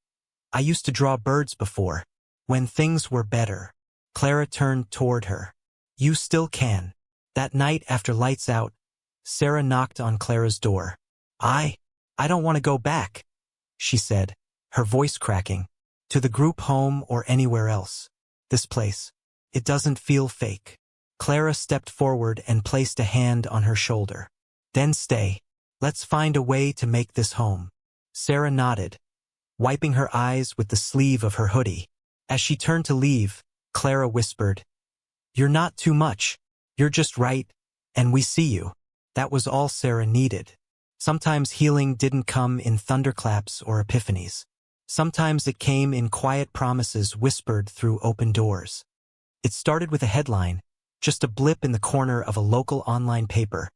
"I used to draw birds before, when things were better." Clara turned toward her. "You still can." That night after lights out, Sarah knocked on Clara's door. I don't want to go back," she said, her voice cracking. "To the group home or anywhere else. This place, it doesn't feel fake." Clara stepped forward and placed a hand on her shoulder. "Then stay. Let's find a way to make this home." Sarah nodded, wiping her eyes with the sleeve of her hoodie. As she turned to leave, Clara whispered, "You're not too much. You're just right, and we see you." That was all Sarah needed. Sometimes healing didn't come in thunderclaps or epiphanies. Sometimes it came in quiet promises whispered through open doors. It started with a headline, just a blip in the corner of a local online paper,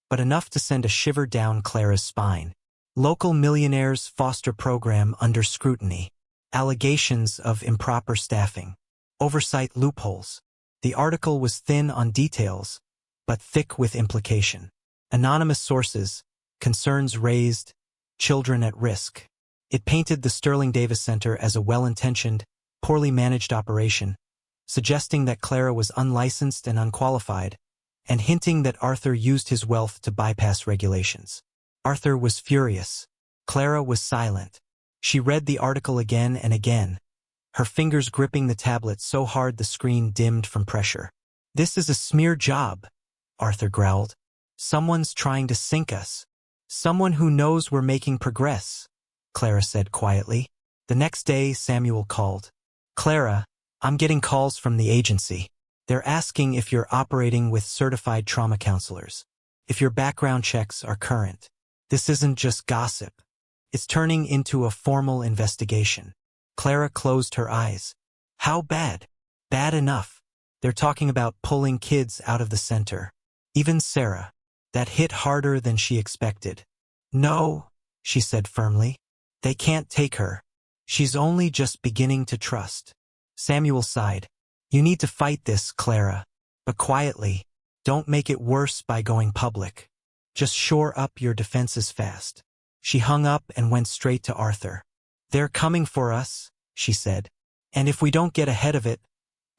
but enough to send a shiver down Clara's spine. Local Millionaire's foster program under scrutiny. Allegations of improper staffing. Oversight loopholes. The article was thin on details, but thick with implication. Anonymous sources, concerns raised, children at risk. It painted the Sterling Davis Center as a well-intentioned, poorly managed operation, suggesting that Clara was unlicensed and unqualified, and hinting that Arthur used his wealth to bypass regulations. Arthur was furious. Clara was silent. She read the article again and again, her fingers gripping the tablet so hard the screen dimmed from pressure. "This is a smear job," Arthur growled. "Someone's trying to sink us. Someone who knows we're making progress," Clara said quietly. The next day, Samuel called. "Clara, I'm getting calls from the agency. They're asking if you're operating with certified trauma counselors, if your background checks are current. This isn't just gossip. It's turning into a formal investigation." Clara closed her eyes. "How bad?" "Bad enough. They're talking about pulling kids out of the center. Even Sarah." That hit harder than she expected. "No," she said firmly. "They can't take her. She's only just beginning to trust." Samuel sighed. "You need to fight this, Clara. But quietly. Don't make it worse by going public. Just shore up your defenses fast." She hung up and went straight to Arthur. "They're coming for us," she said. "And if we don't get ahead of it,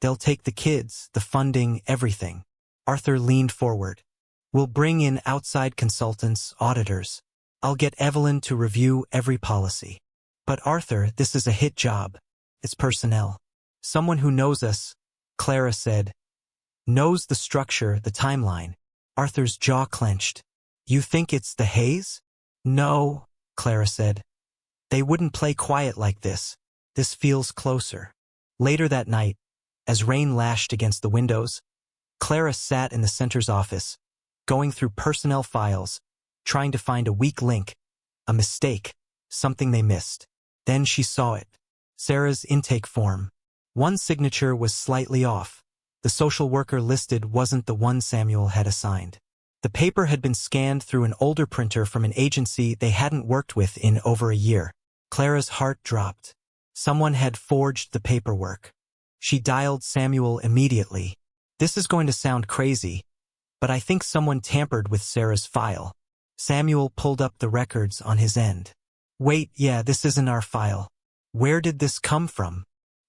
they'll take the kids, the funding, everything." Arthur leaned forward. "We'll bring in outside consultants, auditors. I'll get Evelyn to review every policy." "But Arthur, this is a hit job. It's personnel. Someone who knows us," Clara said. "Knows the structure, the timeline." Arthur's jaw clenched. "You think it's the Hayes?" "No," Clara said. "They wouldn't play quiet like this. This feels closer." Later that night, as rain lashed against the windows, Clara sat in the center's office, going through personnel files, trying to find a weak link, a mistake, something they missed. Then she saw it. Sarah's intake form. One signature was slightly off. The social worker listed wasn't the one Samuel had assigned. The paper had been scanned through an older printer from an agency they hadn't worked with in over a year. Clara's heart dropped. Someone had forged the paperwork. She dialed Samuel immediately. "This is going to sound crazy, but I think someone tampered with Sarah's file." Samuel pulled up the records on his end. "Wait, yeah, this isn't our file. Where did this come from?"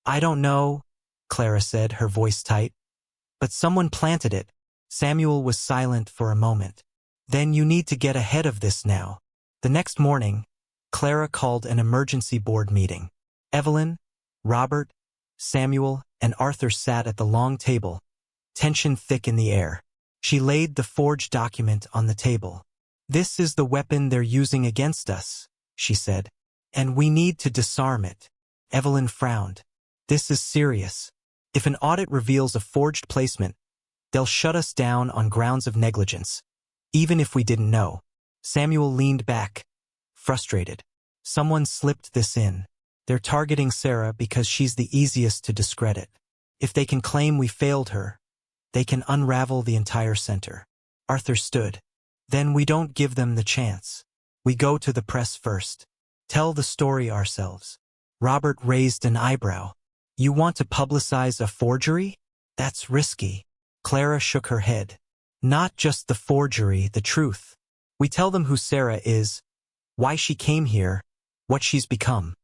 "I don't know," Clara said, her voice tight. "But someone planted it." Samuel was silent for a moment. "Then you need to get ahead of this now." The next morning, Clara called an emergency board meeting. Evelyn, Robert, Samuel, and Arthur sat at the long table, tension thick in the air. She laid the forged document on the table. "This is the weapon they're using against us," she said. "And we need to disarm it." Evelyn frowned. "This is serious. If an audit reveals a forged placement, They'll shut us down on grounds of negligence, even if we didn't know. Samuel leaned back, frustrated. Someone slipped this in. They're targeting Sarah because she's the easiest to discredit. If they can claim we failed her, they can unravel the entire center. Arthur stood. Then we don't give them the chance. We go to the press first. Tell the story ourselves. Robert raised an eyebrow. You want to publicize a forgery? That's risky. Clara shook her head. Not just the forgery, the truth. We tell them who Sarah is, why she came here, what she's become.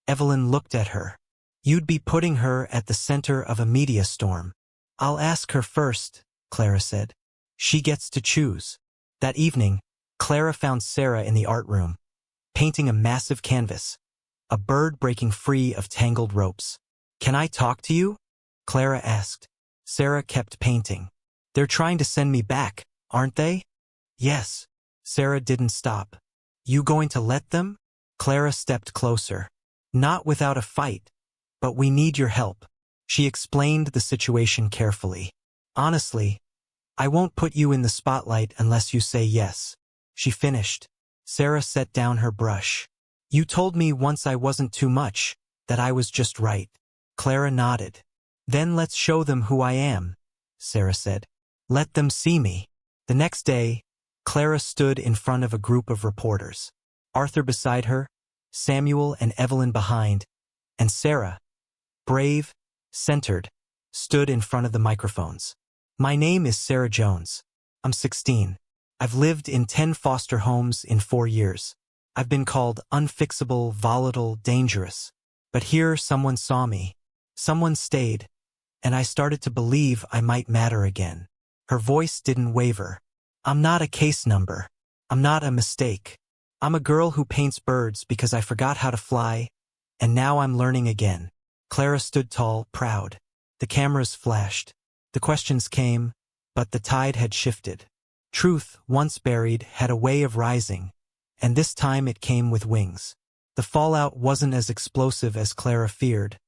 Evelyn looked at her. You'd be putting her at the center of a media storm. I'll ask her first, Clara said. She gets to choose. That evening, Clara found Sarah in the art room, painting a massive canvas, a bird breaking free of tangled ropes. Can I talk to you? Clara asked. Sarah kept painting. They're trying to send me back, aren't they? Yes. Sarah didn't stop. You going to let them? Clara stepped closer. Not without a fight, but we need your help. She explained the situation carefully. Honestly, I won't put you in the spotlight unless you say yes. She finished. Sarah set down her brush. You told me once I wasn't too much, that I was just right. Clara nodded. Then let's show them who I am, Sarah said. Let them see me. The next day, Clara stood in front of a group of reporters. Arthur beside her, Samuel and Evelyn behind, and Sarah, brave, centered, stood in front of the microphones. My name is Sarah Jones. I'm 16. I've lived in 10 foster homes in 4 years. I've been called unfixable, volatile, dangerous. But here someone saw me. Someone stayed, and I started to believe I might matter again. Her voice didn't waver. I'm not a case number. I'm not a mistake. I'm a girl who paints birds because I forgot how to fly, and now I'm learning again. Clara stood tall, proud. The cameras flashed. The questions came, but the tide had shifted. Truth, once buried, had a way of rising, and this time it came with wings. The fallout wasn't as explosive as Clara feared,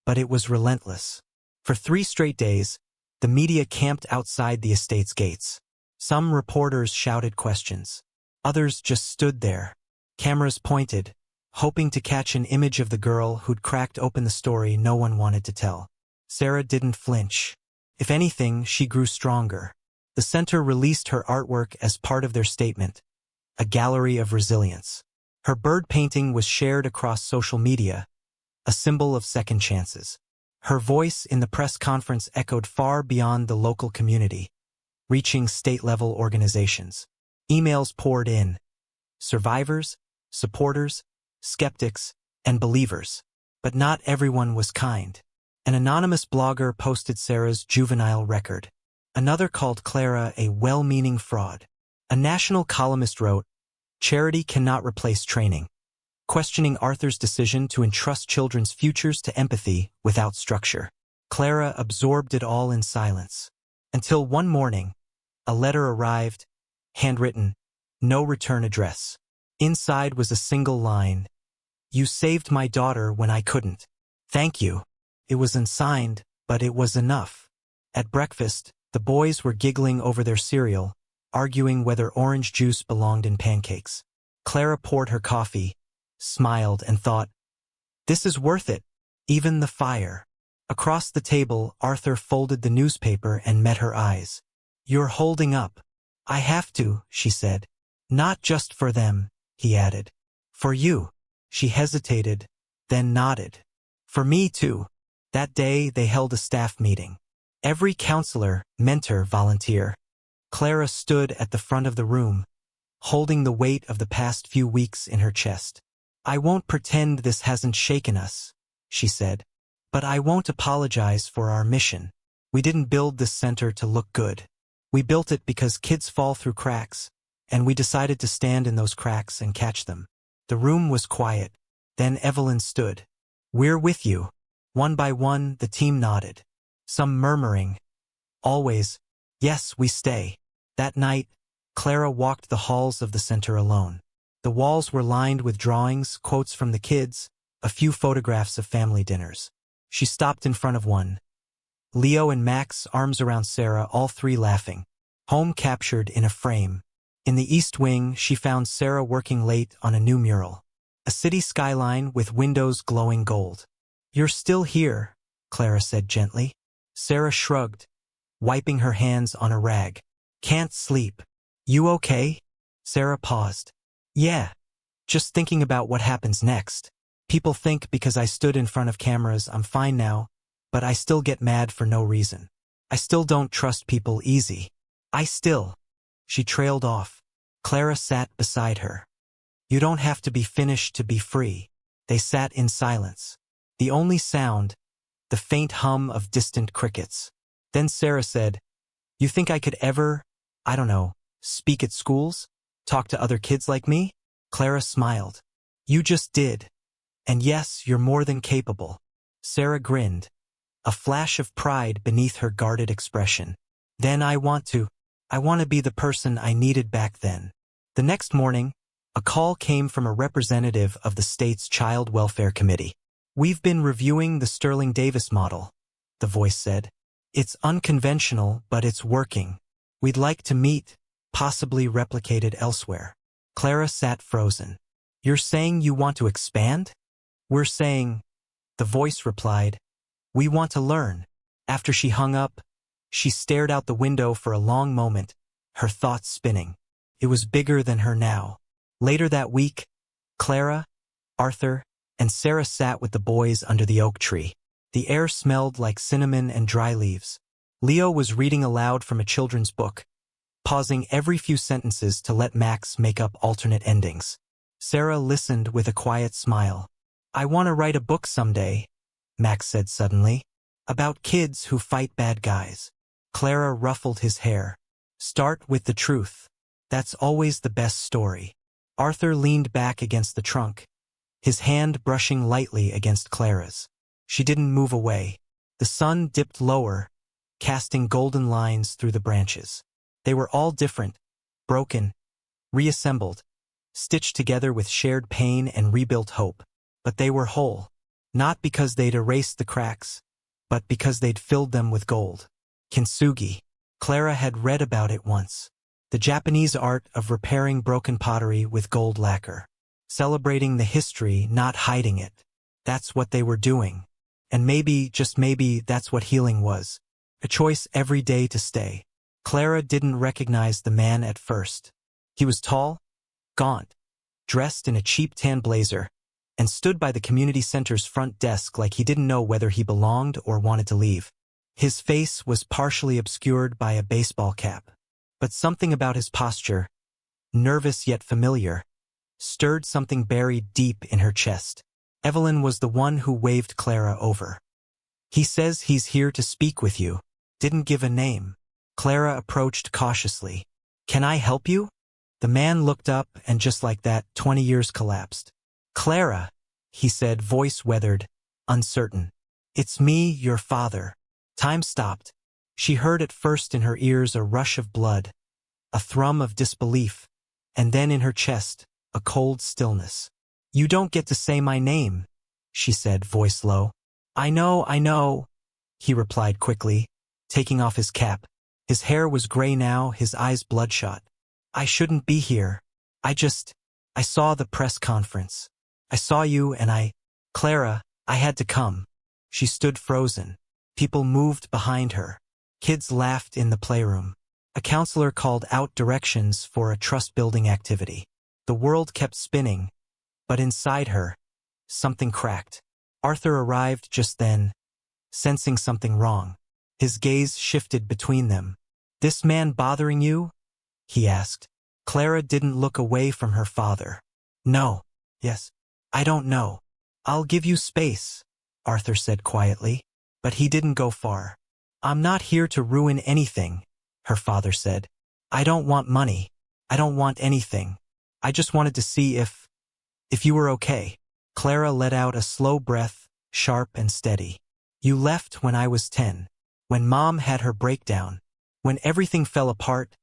but it was relentless. For 3 straight days, the media camped outside the estate's gates. Some reporters shouted questions. Others just stood there. Cameras pointed, hoping to catch an image of the girl who'd cracked open the story no one wanted to tell. Sarah didn't flinch. If anything, she grew stronger. The center released her artwork as part of their statement, a gallery of resilience. Her bird painting was shared across social media, a symbol of second chances. Her voice in the press conference echoed far beyond the local community, reaching state-level organizations. Emails poured in. Survivors, supporters, skeptics, and believers. But not everyone was kind. An anonymous blogger posted Sarah's juvenile record. Another called Clara a well-meaning fraud. A national columnist wrote, "Charity cannot replace training," questioning Arthur's decision to entrust children's futures to empathy without structure. Clara absorbed it all in silence. Until one morning, a letter arrived, handwritten, no return address. Inside was a single line. You saved my daughter when I couldn't. Thank you. It was unsigned, but it was enough. At breakfast, the boys were giggling over their cereal, arguing whether orange juice belonged in pancakes. Clara poured her coffee, smiled, and thought, this is worth it, even the fire. Across the table, Arthur folded the newspaper and met her eyes. You're holding up. I have to, she said. Not just for them, he added. For you. She hesitated, then nodded. For me too. That day they held a staff meeting. Every counselor, mentor, volunteer. Clara stood at the front of the room, holding the weight of the past few weeks in her chest. I won't pretend this hasn't shaken us, she said. But I won't apologize for our mission. We didn't build this center to look good. We built it because kids fall through cracks, and we decided to stand in those cracks and catch them. The room was quiet. Then Evelyn stood. We're with you. One by one, the team nodded. Some murmuring. Always, yes, we stay. That night, Clara walked the halls of the center alone. The walls were lined with drawings, quotes from the kids, a few photographs of family dinners. She stopped in front of one. Leo and Max, arms around Sarah, all three laughing. Home captured in a frame. In the East Wing, she found Sarah working late on a new mural. A city skyline with windows glowing gold. "You're still here," Clara said gently. Sarah shrugged, wiping her hands on a rag. "Can't sleep." "You okay?" Sarah paused. "Yeah. Just thinking about what happens next. People think because I stood in front of cameras I'm fine now, but I still get mad for no reason. I still don't trust people easy. She trailed off. Clara sat beside her. "You don't have to be finished to be free." They sat in silence. The only sound, the faint hum of distant crickets. Then Sarah said, "You think I could ever, I don't know, speak at schools? Talk to other kids like me?" Clara smiled. "You just did. And yes, you're more than capable." Sarah grinned, a flash of pride beneath her guarded expression. "Then I want to be the person I needed back then." The next morning, a call came from a representative of the state's Child Welfare Committee. "We've been reviewing the Sterling Davis model," the voice said. "It's unconventional, but it's working. We'd like to meet, possibly replicate it elsewhere." Clara sat frozen. "You're saying you want to expand?" "We're saying," the voice replied, "we want to learn." After she hung up, she stared out the window for a long moment, her thoughts spinning. It was bigger than her now. Later that week, Clara, Arthur, and Sarah sat with the boys under the oak tree. The air smelled like cinnamon and dry leaves. Leo was reading aloud from a children's book, pausing every few sentences to let Max make up alternate endings. Sarah listened with a quiet smile. "I want to write a book someday," Max said suddenly, "about kids who fight bad guys." Clara ruffled his hair. "Start with the truth. That's always the best story." Arthur leaned back against the trunk, his hand brushing lightly against Clara's. She didn't move away. The sun dipped lower, casting golden lines through the branches. They were all different, broken, reassembled, stitched together with shared pain and rebuilt hope. But they were whole, not because they'd erased the cracks, but because they'd filled them with gold. Kintsugi. Clara had read about it once. The Japanese art of repairing broken pottery with gold lacquer. Celebrating the history, not hiding it. That's what they were doing. And maybe, just maybe, that's what healing was. A choice every day to stay. Clara didn't recognize the man at first. He was tall, gaunt, dressed in a cheap tan blazer, and stood by the community center's front desk like he didn't know whether he belonged or wanted to leave. His face was partially obscured by a baseball cap, but something about his posture, nervous yet familiar, stirred something buried deep in her chest. Evelyn was the one who waved Clara over. "He says he's here to speak with you." Didn't give a name. Clara approached cautiously. "Can I help you?" The man looked up, and just like that, 20 years collapsed. "Clara," he said, voice weathered, uncertain. "It's me, your father." Time stopped. She heard at first in her ears a rush of blood, a thrum of disbelief, and then in her chest, a cold stillness. "You don't get to say my name," she said, voice low. I know," he replied quickly, taking off his cap. His hair was gray now, his eyes bloodshot. "I shouldn't be here. I saw the press conference. I saw you and Clara, I had to come." She stood frozen. People moved behind her. Kids laughed in the playroom. A counselor called out directions for a trust-building activity. The world kept spinning, but inside her, something cracked. Arthur arrived just then, sensing something wrong. His gaze shifted between them. "This man bothering you?" he asked. Clara didn't look away from her father. "No. Yes. I don't know. I'll give you space," Arthur said quietly. But he didn't go far. "I'm not here to ruin anything," her father said. "I don't want money. I don't want anything. I just wanted to see if you were okay." Clara let out a slow breath, sharp and steady. "You left when I was 10. When Mom had her breakdown. When everything fell apart.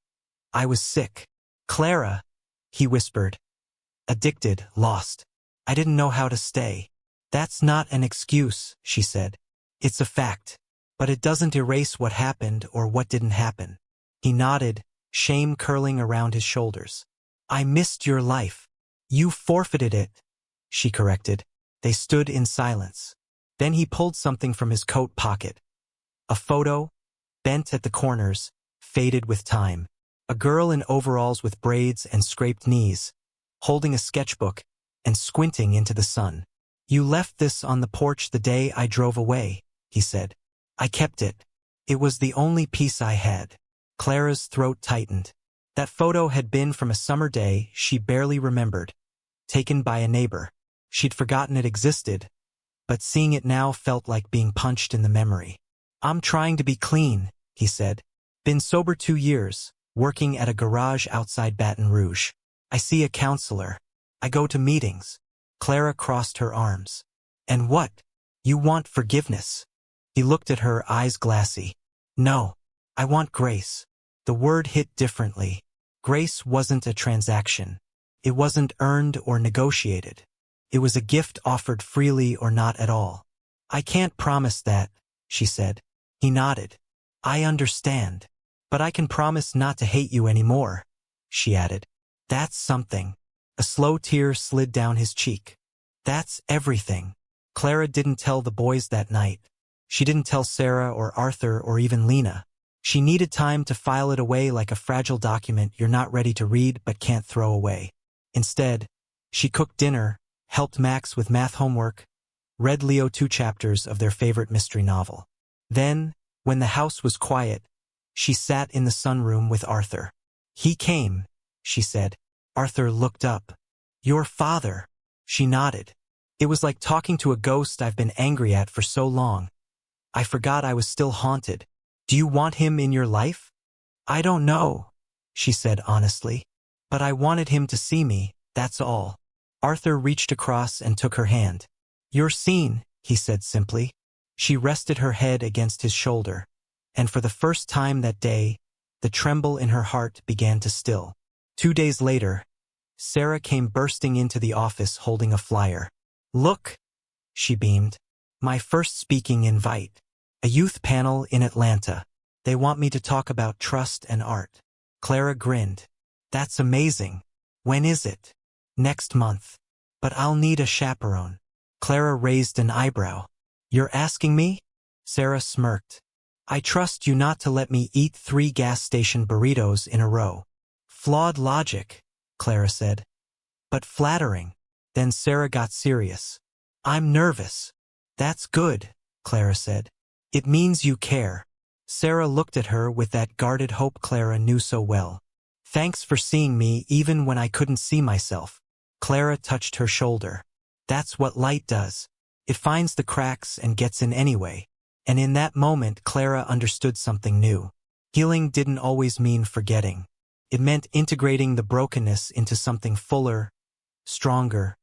I was sick." "Clara," he whispered. "Addicted, lost. I didn't know how to stay." "That's not an excuse," she said. "It's a fact. But it doesn't erase what happened or what didn't happen. He nodded, shame curling around his shoulders. I missed your life. You forfeited it, she corrected. They stood in silence. Then he pulled something from his coat pocket. A photo, bent at the corners, faded with time. A girl in overalls with braids and scraped knees, holding a sketchbook and squinting into the sun. You left this on the porch the day I drove away, he said. I kept it. It was the only piece I had. Clara's throat tightened. That photo had been from a summer day she barely remembered, taken by a neighbor. She'd forgotten it existed, but seeing it now felt like being punched in the memory. I'm trying to be clean, he said. Been sober 2 years, working at a garage outside Baton Rouge. I see a counselor. I go to meetings. Clara crossed her arms. And what? You want forgiveness? He looked at her, eyes glassy. No, I want grace. The word hit differently. Grace wasn't a transaction. It wasn't earned or negotiated. It was a gift offered freely or not at all. I can't promise that, she said. He nodded. I understand. But I can promise not to hate you anymore, she added. That's something. A slow tear slid down his cheek. That's everything. Clara didn't tell the boys that night. She didn't tell Sarah or Arthur or even Lena. She needed time to file it away like a fragile document you're not ready to read but can't throw away. Instead, she cooked dinner, helped Max with math homework, read Leo 2 chapters of their favorite mystery novel. Then, when the house was quiet, she sat in the sunroom with Arthur. He came, she said. Arthur looked up. Your father. She nodded. It was like talking to a ghost I've been angry at for so long. I forgot I was still haunted. Do you want him in your life? I don't know, she said honestly. But I wanted him to see me, that's all. Arthur reached across and took her hand. You're seen, he said simply. She rested her head against his shoulder, and for the first time that day, the tremble in her heart began to still. 2 days later, Sarah came bursting into the office holding a flyer. Look, she beamed. My first speaking invite. A youth panel in Atlanta. They want me to talk about trust and art. Clara grinned. That's amazing. When is it? Next month. But I'll need a chaperone. Clara raised an eyebrow. You're asking me? Sarah smirked. I trust you not to let me eat 3 gas station burritos in a row. Flawed logic, Clara said. But flattering. Then Sarah got serious. I'm nervous. That's good, Clara said. It means you care. Sarah looked at her with that guarded hope Clara knew so well. Thanks for seeing me even when I couldn't see myself. Clara touched her shoulder. That's what light does. It finds the cracks and gets in anyway. And in that moment, Clara understood something new. Healing didn't always mean forgetting. It meant integrating the brokenness into something fuller, stronger,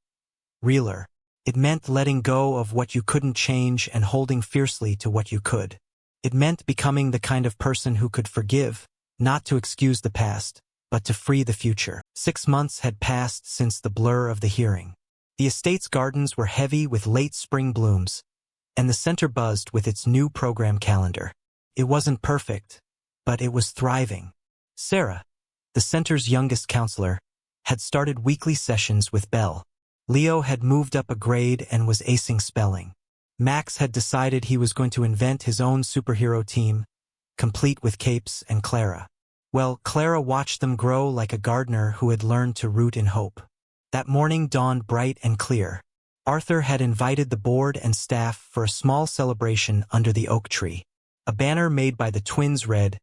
realer. It meant letting go of what you couldn't change and holding fiercely to what you could. It meant becoming the kind of person who could forgive, not to excuse the past, but to free the future. 6 months had passed since the blur of the hearing. The estate's gardens were heavy with late spring blooms, and the center buzzed with its new program calendar. It wasn't perfect, but it was thriving. Sarah, the center's youngest counselor, had started weekly sessions with Belle. Leo had moved up a grade and was acing spelling. Max had decided he was going to invent his own superhero team, complete with capes and Clara. Well, Clara watched them grow like a gardener who had learned to root in hope. That morning dawned bright and clear. Arthur had invited the board and staff for a small celebration under the oak tree. A banner made by the twins read,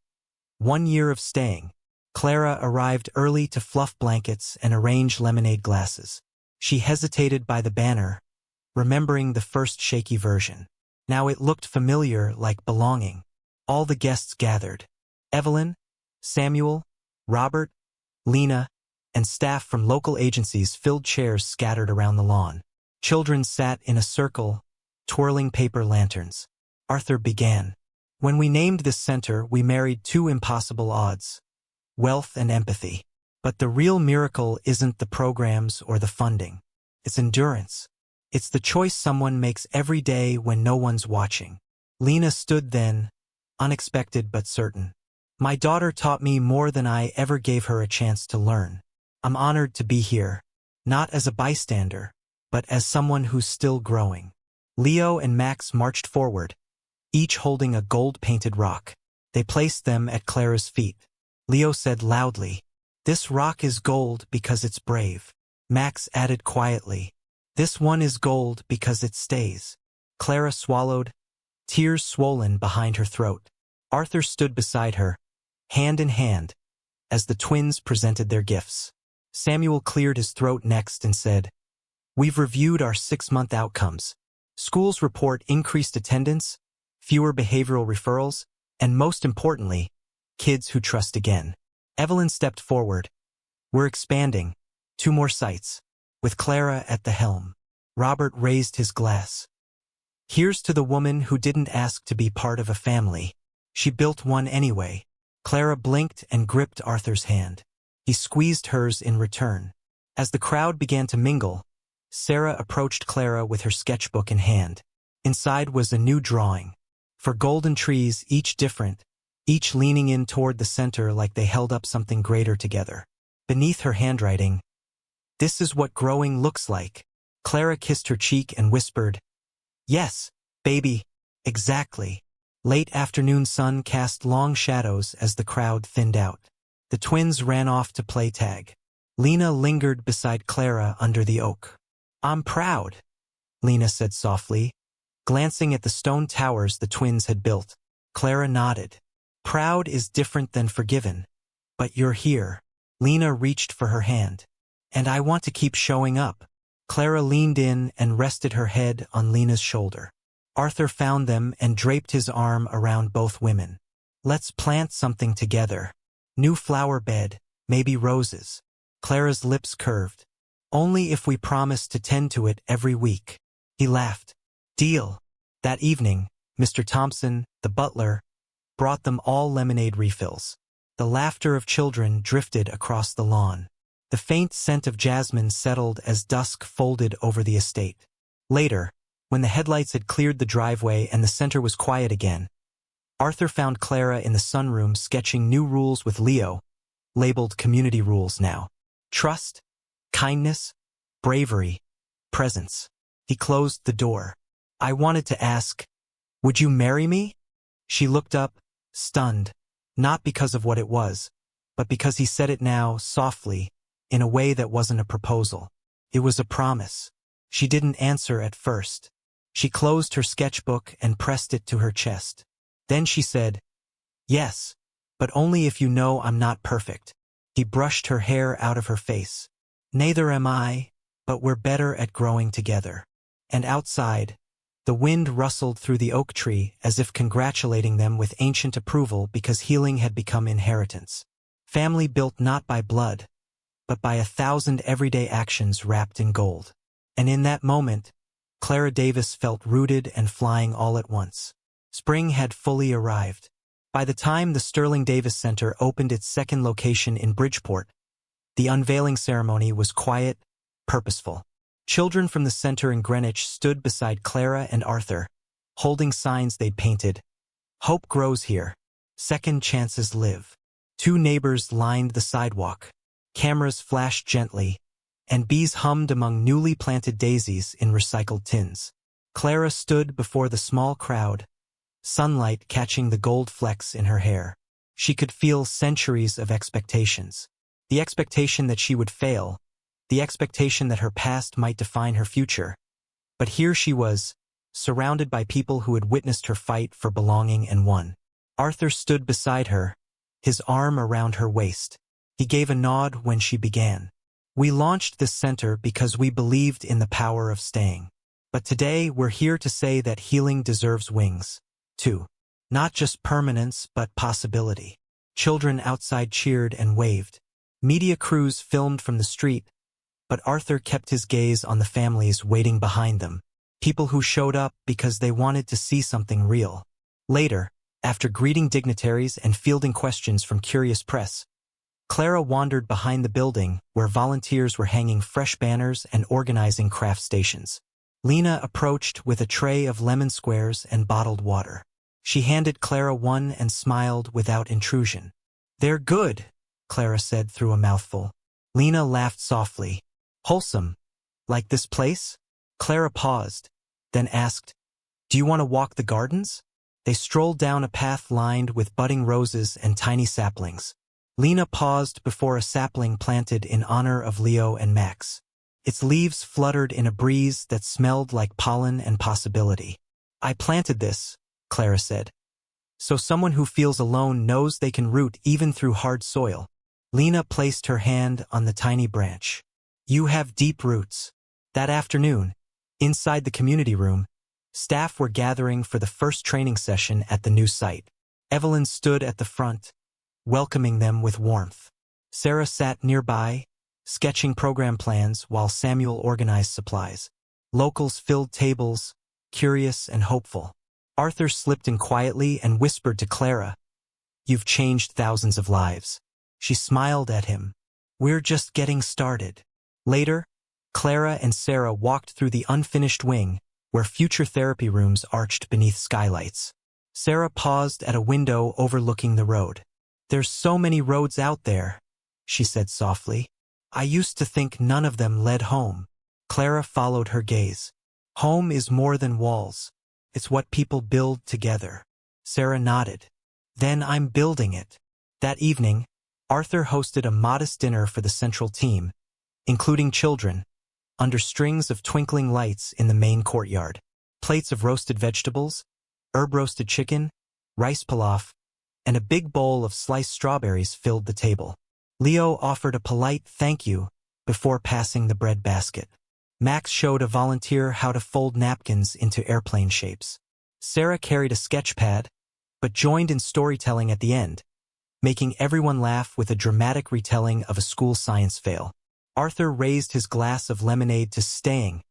1 year of staying. Clara arrived early to fluff blankets and arrange lemonade glasses. She hesitated by the banner, remembering the first shaky version. Now it looked familiar, like belonging. All the guests gathered. Evelyn, Samuel, Robert, Lena, and staff from local agencies filled chairs scattered around the lawn. Children sat in a circle, twirling paper lanterns. Arthur began. When we named this center, we married 2 impossible odds: wealth and empathy. But the real miracle isn't the programs or the funding. It's endurance. It's the choice someone makes every day when no one's watching. Lena stood then, unexpected but certain. My daughter taught me more than I ever gave her a chance to learn. I'm honored to be here, not as a bystander, but as someone who's still growing. Leo and Max marched forward, each holding a gold-painted rock. They placed them at Clara's feet. Leo said loudly, "This rock is gold because it's brave." Max added quietly, "This one is gold because it stays." Clara swallowed, tears swollen behind her throat. Arthur stood beside her, hand in hand, as the twins presented their gifts. Samuel cleared his throat next and said, "We've reviewed our 6-month outcomes. Schools report increased attendance, fewer behavioral referrals, and most importantly, kids who trust again." Evelyn stepped forward. "We're expanding. 2 more sites, with Clara at the helm." Robert raised his glass. "Here's to the woman who didn't ask to be part of a family. She built one anyway." Clara blinked and gripped Arthur's hand. He squeezed hers in return. As the crowd began to mingle, Sarah approached Clara with her sketchbook in hand. Inside was a new drawing. For golden trees, each different, each leaning in toward the center like they held up something greater together. Beneath her handwriting, "This is what growing looks like." Clara kissed her cheek and whispered, "Yes, baby, exactly." Late afternoon sun cast long shadows as the crowd thinned out. The twins ran off to play tag. Lena lingered beside Clara under the oak. "I'm proud," Lena said softly, glancing at the stone towers the twins had built. Clara nodded. "Proud is different than forgiven. But you're here." Lena reached for her hand. "And I want to keep showing up." Clara leaned in and rested her head on Lena's shoulder. Arthur found them and draped his arm around both women. "Let's plant something together. New flower bed, maybe roses." Clara's lips curved. "Only if we promise to tend to it every week." He laughed. "Deal." That evening, Mr. Thompson, the butler, brought them all lemonade refills. The laughter of children drifted across the lawn. The faint scent of jasmine settled as dusk folded over the estate. Later, when the headlights had cleared the driveway and the center was quiet again, Arthur found Clara in the sunroom sketching new rules with Leo, labeled community rules now. Trust, kindness, bravery, presence. He closed the door. "I wanted to ask, would you marry me?" She looked up, stunned, not because of what it was, but because he said it now, softly, in a way that wasn't a proposal. It was a promise. She didn't answer at first. She closed her sketchbook and pressed it to her chest. Then she said, "Yes, but only if you know I'm not perfect." He brushed her hair out of her face. "Neither am I, but we're better at growing together." And outside, the wind rustled through the oak tree as if congratulating them with ancient approval because healing had become inheritance. Family built not by blood, but by 1,000 everyday actions wrapped in gold. And in that moment, Clara Davis felt rooted and flying all at once. Spring had fully arrived. By the time the Sterling Davis Center opened its second location in Bridgeport, the unveiling ceremony was quiet, purposeful. Children from the center in Greenwich stood beside Clara and Arthur, holding signs they'd painted. "Hope grows here. Second chances live." 2 neighbors lined the sidewalk. Cameras flashed gently, and bees hummed among newly planted daisies in recycled tins. Clara stood before the small crowd, sunlight catching the gold flecks in her hair. She could feel centuries of expectations. The expectation that she would fail, the expectation that her past might define her future. But here she was, surrounded by people who had witnessed her fight for belonging and won. Arthur stood beside her, his arm around her waist. He gave a nod when she began. "We launched this center because we believed in the power of staying. But today we're here to say that healing deserves wings, too. Not just permanence, but possibility." Children outside cheered and waved. Media crews filmed from the street, but Arthur kept his gaze on the families waiting behind them, people who showed up because they wanted to see something real. Later, after greeting dignitaries and fielding questions from curious press, Clara wandered behind the building where volunteers were hanging fresh banners and organizing craft stations. Lena approached with a tray of lemon squares and bottled water. She handed Clara one and smiled without intrusion. "They're good," Clara said through a mouthful. Lena laughed softly. "Wholesome. Like this place?" Clara paused, then asked, "Do you want to walk the gardens?" They strolled down a path lined with budding roses and tiny saplings. Lena paused before a sapling planted in honor of Leo and Max. Its leaves fluttered in a breeze that smelled like pollen and possibility. "I planted this," Clara said, "so someone who feels alone knows they can root even through hard soil." Lena placed her hand on the tiny branch. "You have deep roots." That afternoon, inside the community room, staff were gathering for the first training session at the new site. Evelyn stood at the front, welcoming them with warmth. Sarah sat nearby, sketching program plans while Samuel organized supplies. Locals filled tables, curious and hopeful. Arthur slipped in quietly and whispered to Clara, "You've changed thousands of lives." She smiled at him. "We're just getting started." Later, Clara and Sarah walked through the unfinished wing, where future therapy rooms arched beneath skylights. Sarah paused at a window overlooking the road. "There's so many roads out there," she said softly. "I used to think none of them led home." Clara followed her gaze. "Home is more than walls. It's what people build together." Sarah nodded. "Then I'm building it." That evening, Arthur hosted a modest dinner for the central team, including children, under strings of twinkling lights in the main courtyard. Plates of roasted vegetables, herb-roasted chicken, rice pilaf, and a big bowl of sliced strawberries filled the table. Leo offered a polite thank you before passing the bread basket. Max showed a volunteer how to fold napkins into airplane shapes. Sarah carried a sketch pad, but joined in storytelling at the end, making everyone laugh with a dramatic retelling of a school science fail. Arthur raised his glass of lemonade to staying,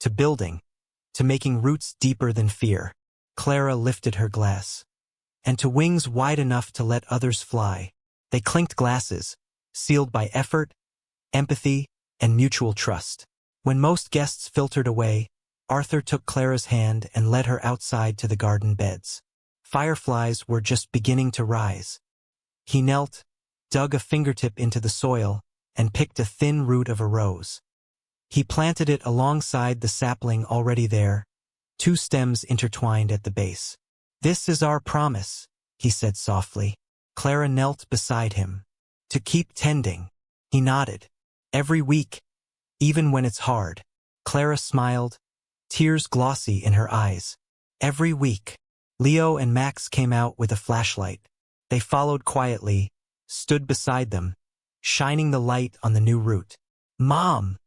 to building, to making roots deeper than fear. Clara lifted her glass. "And to wings wide enough to let others fly." They clinked glasses, sealed by effort, empathy, and mutual trust. When most guests filtered away, Arthur took Clara's hand and led her outside to the garden beds. Fireflies were just beginning to rise. He knelt, dug a fingertip into the soil, and picked a thin root of a rose. He planted it alongside the sapling already there, 2 stems intertwined at the base. "This is our promise," he said softly. Clara knelt beside him. "To keep tending." He nodded. "Every week, even when it's hard." Clara smiled, tears glossy in her eyes. "Every week." Leo and Max came out with a flashlight. They followed quietly, stood beside them, shining the light on the new root. "Mom,"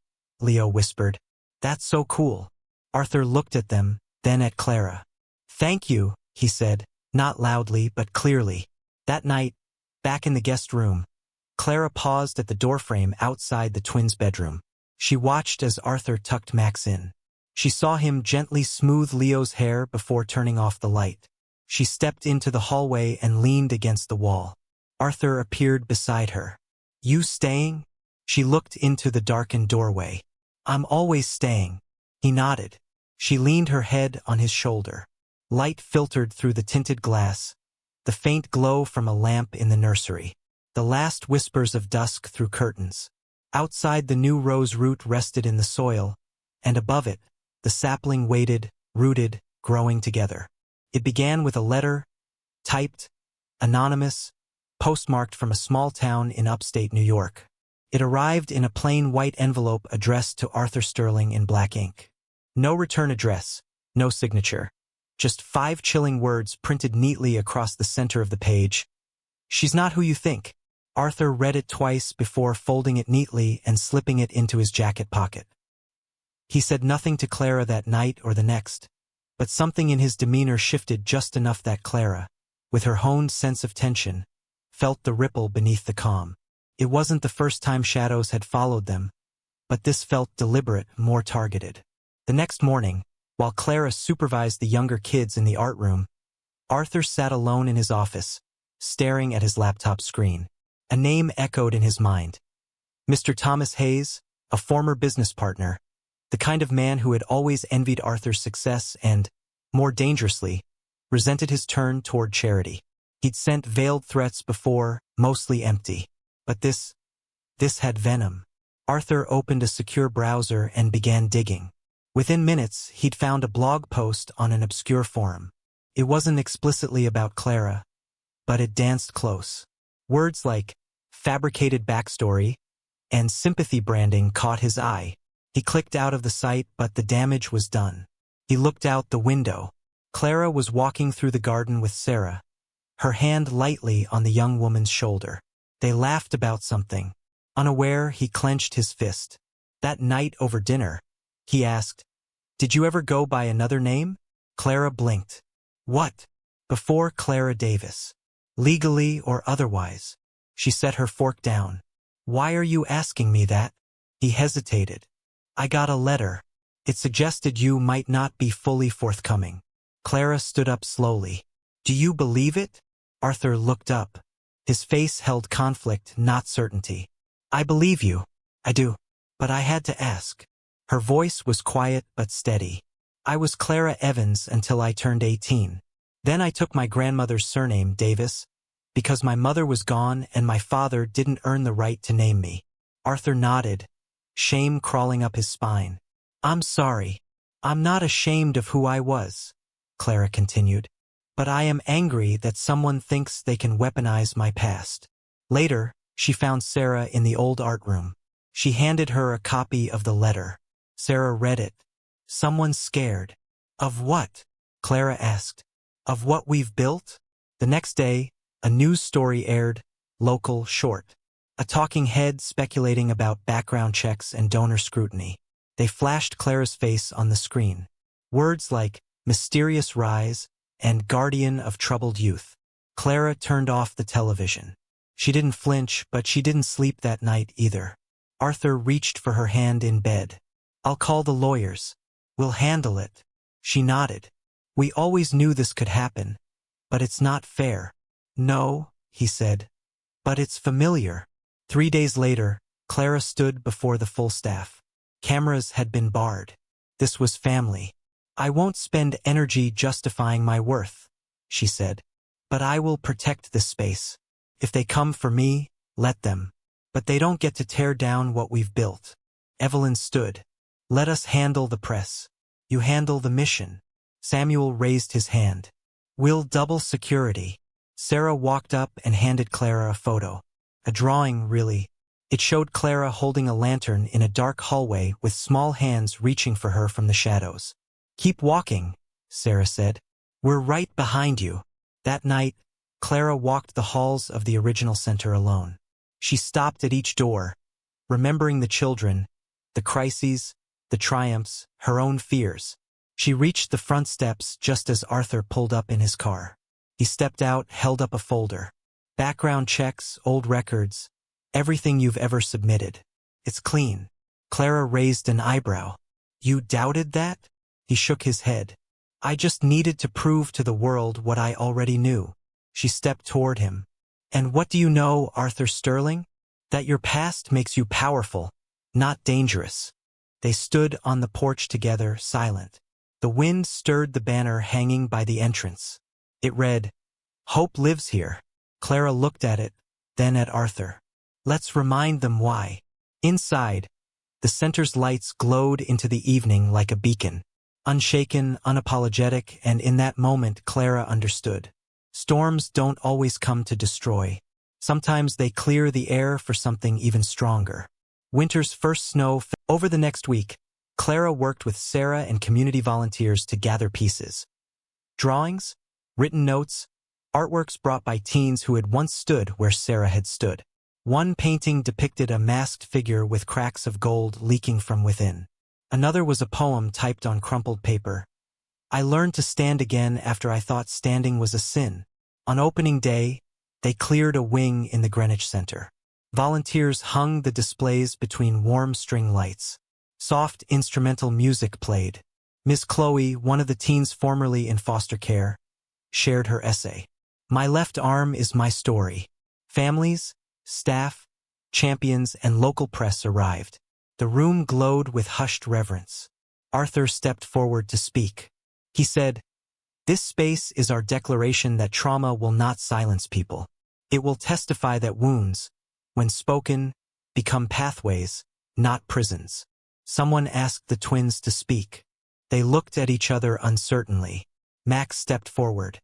Leo whispered. "That's so cool." Arthur looked at them, then at Clara. "Thank you," he said, not loudly but clearly. That night, back in the guest room, Clara paused at the doorframe outside the twins' bedroom. She watched as Arthur tucked Max in. She saw him gently smooth Leo's hair before turning off the light. She stepped into the hallway and leaned against the wall. Arthur appeared beside her. "You staying?" She looked into the darkened doorway. "I'm always staying." He nodded. She leaned her head on his shoulder. Light filtered through the tinted glass, the faint glow from a lamp in the nursery, the last whispers of dusk through curtains. Outside, the new rose root rested in the soil, and above it, the sapling waited, rooted, growing together. It began with a letter, typed, anonymous, postmarked from a small town in upstate New York. It arrived in a plain white envelope addressed to Arthur Sterling in black ink. No return address, no signature. Just 5 chilling words printed neatly across the center of the page. "She's not who you think." Arthur read it twice before folding it neatly and slipping it into his jacket pocket. He said nothing to Clara that night or the next, but something in his demeanor shifted just enough that Clara, with her honed sense of tension, felt the ripple beneath the calm. It wasn't the first time shadows had followed them, but this felt deliberate, more targeted. The next morning, while Clara supervised the younger kids in the art room, Arthur sat alone in his office, staring at his laptop screen. A name echoed in his mind. Mr. Thomas Hayes, a former business partner, the kind of man who had always envied Arthur's success and, more dangerously, resented his turn toward charity. He'd sent veiled threats before, mostly empty. But this had venom. Arthur opened a secure browser and began digging. Within minutes, he'd found a blog post on an obscure forum. It wasn't explicitly about Clara, but it danced close. Words like fabricated backstory and sympathy branding caught his eye. He clicked out of the site, but the damage was done. He looked out the window. Clara was walking through the garden with Sarah, her hand lightly on the young woman's shoulder. They laughed about something. Unaware, he clenched his fist. That night over dinner, he asked, "Did you ever go by another name?" Clara blinked. "What?" "Before Clara Davis. Legally or otherwise." She set her fork down. "Why are you asking me that?" He hesitated. "I got a letter. It suggested you might not be fully forthcoming." Clara stood up slowly. "Do you believe it?" Arthur looked up. His face held conflict, not certainty. "I believe you. I do. But I had to ask." Her voice was quiet but steady. "I was Clara Evans until I turned 18. Then I took my grandmother's surname, Davis, because my mother was gone and my father didn't earn the right to name me." Arthur nodded, shame crawling up his spine. "I'm sorry. I'm not ashamed of who I was," Clara continued. "But I am angry that someone thinks they can weaponize my past." Later, she found Sarah in the old art room. She handed her a copy of the letter. Sarah read it. "Someone's scared." "Of what?" Clara asked. "Of what we've built?" The next day, a news story aired, local, short. A talking head speculating about background checks and donor scrutiny. They flashed Clara's face on the screen. Words like mysterious rise and guardian of troubled youth. Clara turned off the television. She didn't flinch, but she didn't sleep that night either. Arthur reached for her hand in bed. "I'll call the lawyers. We'll handle it." She nodded. "We always knew this could happen. But it's not fair." "No," he said. "But it's familiar." 3 days later, Clara stood before the full staff. Cameras had been barred. This was family. "I won't spend energy justifying my worth," she said. "But I will protect this space. If they come for me, let them. But they don't get to tear down what we've built." Evelyn stood. "Let us handle the press. You handle the mission." Samuel raised his hand. "We'll double security." Sarah walked up and handed Clara a photo. A drawing, really. It showed Clara holding a lantern in a dark hallway with small hands reaching for her from the shadows. "Keep walking," Sarah said. "We're right behind you." That night, Clara walked the halls of the original center alone. She stopped at each door, remembering the children, the crises, the triumphs, her own fears. She reached the front steps just as Arthur pulled up in his car. He stepped out, held up a folder. "Background checks, old records, everything you've ever submitted. It's clean." Clara raised an eyebrow. "You doubted that?" He shook his head. "I just needed to prove to the world what I already knew." She stepped toward him. "And what do you know, Arthur Sterling? That your past makes you powerful, not dangerous." They stood on the porch together, silent. The wind stirred the banner hanging by the entrance. It read, "Hope lives here." Clara looked at it, then at Arthur. "Let's remind them why." Inside, the center's lights glowed into the evening like a beacon. Unshaken, unapologetic, and in that moment Clara understood. Storms don't always come to destroy. Sometimes they clear the air for something even stronger. Winter's first snow fell. Over the next week, Clara worked with Sarah and community volunteers to gather pieces. Drawings, written notes, artworks brought by teens who had once stood where Sarah had stood. One painting depicted a masked figure with cracks of gold leaking from within. Another was a poem typed on crumpled paper. "I learned to stand again after I thought standing was a sin." On opening day, they cleared a wing in the Greenwich Center. Volunteers hung the displays between warm string lights. Soft instrumental music played. Miss Chloe, one of the teens formerly in foster care, shared her essay. "My left arm is my story." Families, staff, champions, and local press arrived. The room glowed with hushed reverence. Arthur stepped forward to speak. He said, This space is our declaration that trauma will not silence people. It will testify that wounds, when spoken, become pathways, not prisons. Someone asked the twins to speak. They looked at each other uncertainly. Max stepped forward.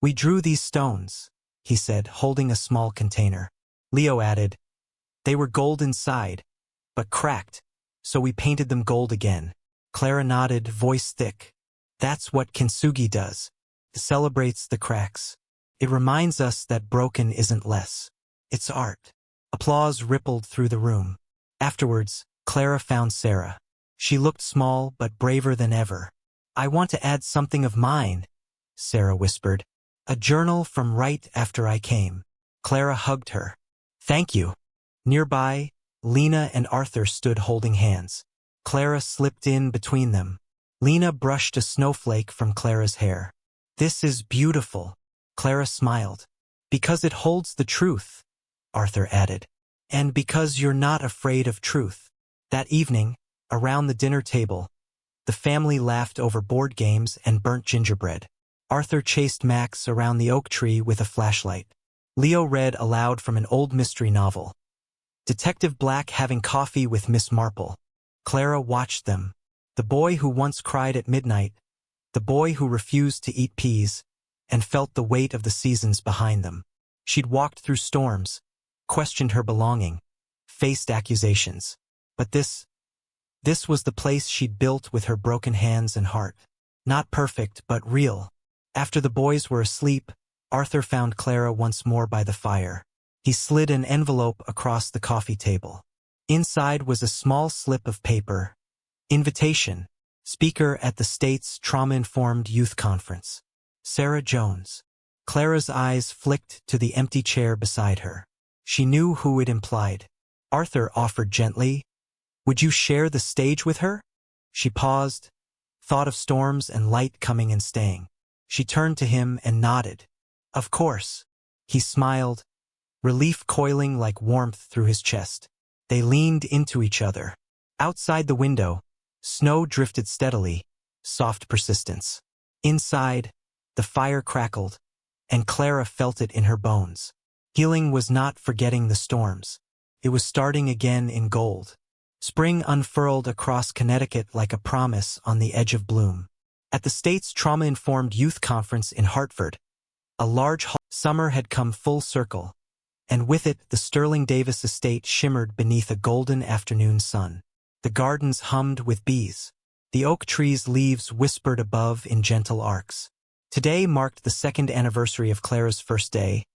"We drew these stones," he said, holding a small container. Leo added, "They were gold inside, but cracked, so we painted them gold again." Clara nodded, voice thick. "That's what kintsugi does. It celebrates the cracks. It reminds us that broken isn't less. It's art." Applause rippled through the room. Afterwards, Clara found Sarah. She looked small but braver than ever. "I want to add something of mine," Sarah whispered. "A journal from right after I came." Clara hugged her. "Thank you." Nearby, Lena and Arthur stood holding hands. Clara slipped in between them. Lena brushed a snowflake from Clara's hair. "This is beautiful." Clara smiled. "Because it holds the truth," Arthur added. "And because you're not afraid of truth." That evening, around the dinner table, the family laughed over board games and burnt gingerbread. Arthur chased Max around the oak tree with a flashlight. Leo read aloud from an old mystery novel. Detective Black having coffee with Miss Marple. Clara watched them. The boy who once cried at midnight, the boy who refused to eat peas, and felt the weight of the seasons behind them. She'd walked through storms, questioned her belonging, faced accusations. But this was the place she'd built with her broken hands and heart. Not perfect, but real. After the boys were asleep, Arthur found Clara once more by the fire. He slid an envelope across the coffee table. Inside was a small slip of paper. Invitation. Speaker at the state's trauma-informed youth conference. Sarah Jones. Clara's eyes flicked to the empty chair beside her. She knew who it implied. Arthur offered gently, "Would you share the stage with her?" She paused, thought of storms and light coming and staying. She turned to him and nodded. "Of course." He smiled, relief coiling like warmth through his chest. They leaned into each other. Outside the window, snow drifted steadily, soft persistence. Inside, the fire crackled, and Clara felt it in her bones. Healing was not forgetting the storms. It was starting again in gold. Spring unfurled across Connecticut like a promise on the edge of bloom. At the state's trauma-informed youth conference in Hartford, a large summer had come full circle, and with it the Sterling Davis estate shimmered beneath a golden afternoon sun. The gardens hummed with bees. The oak tree's leaves whispered above in gentle arcs. Today marked the second anniversary of Clara's first day,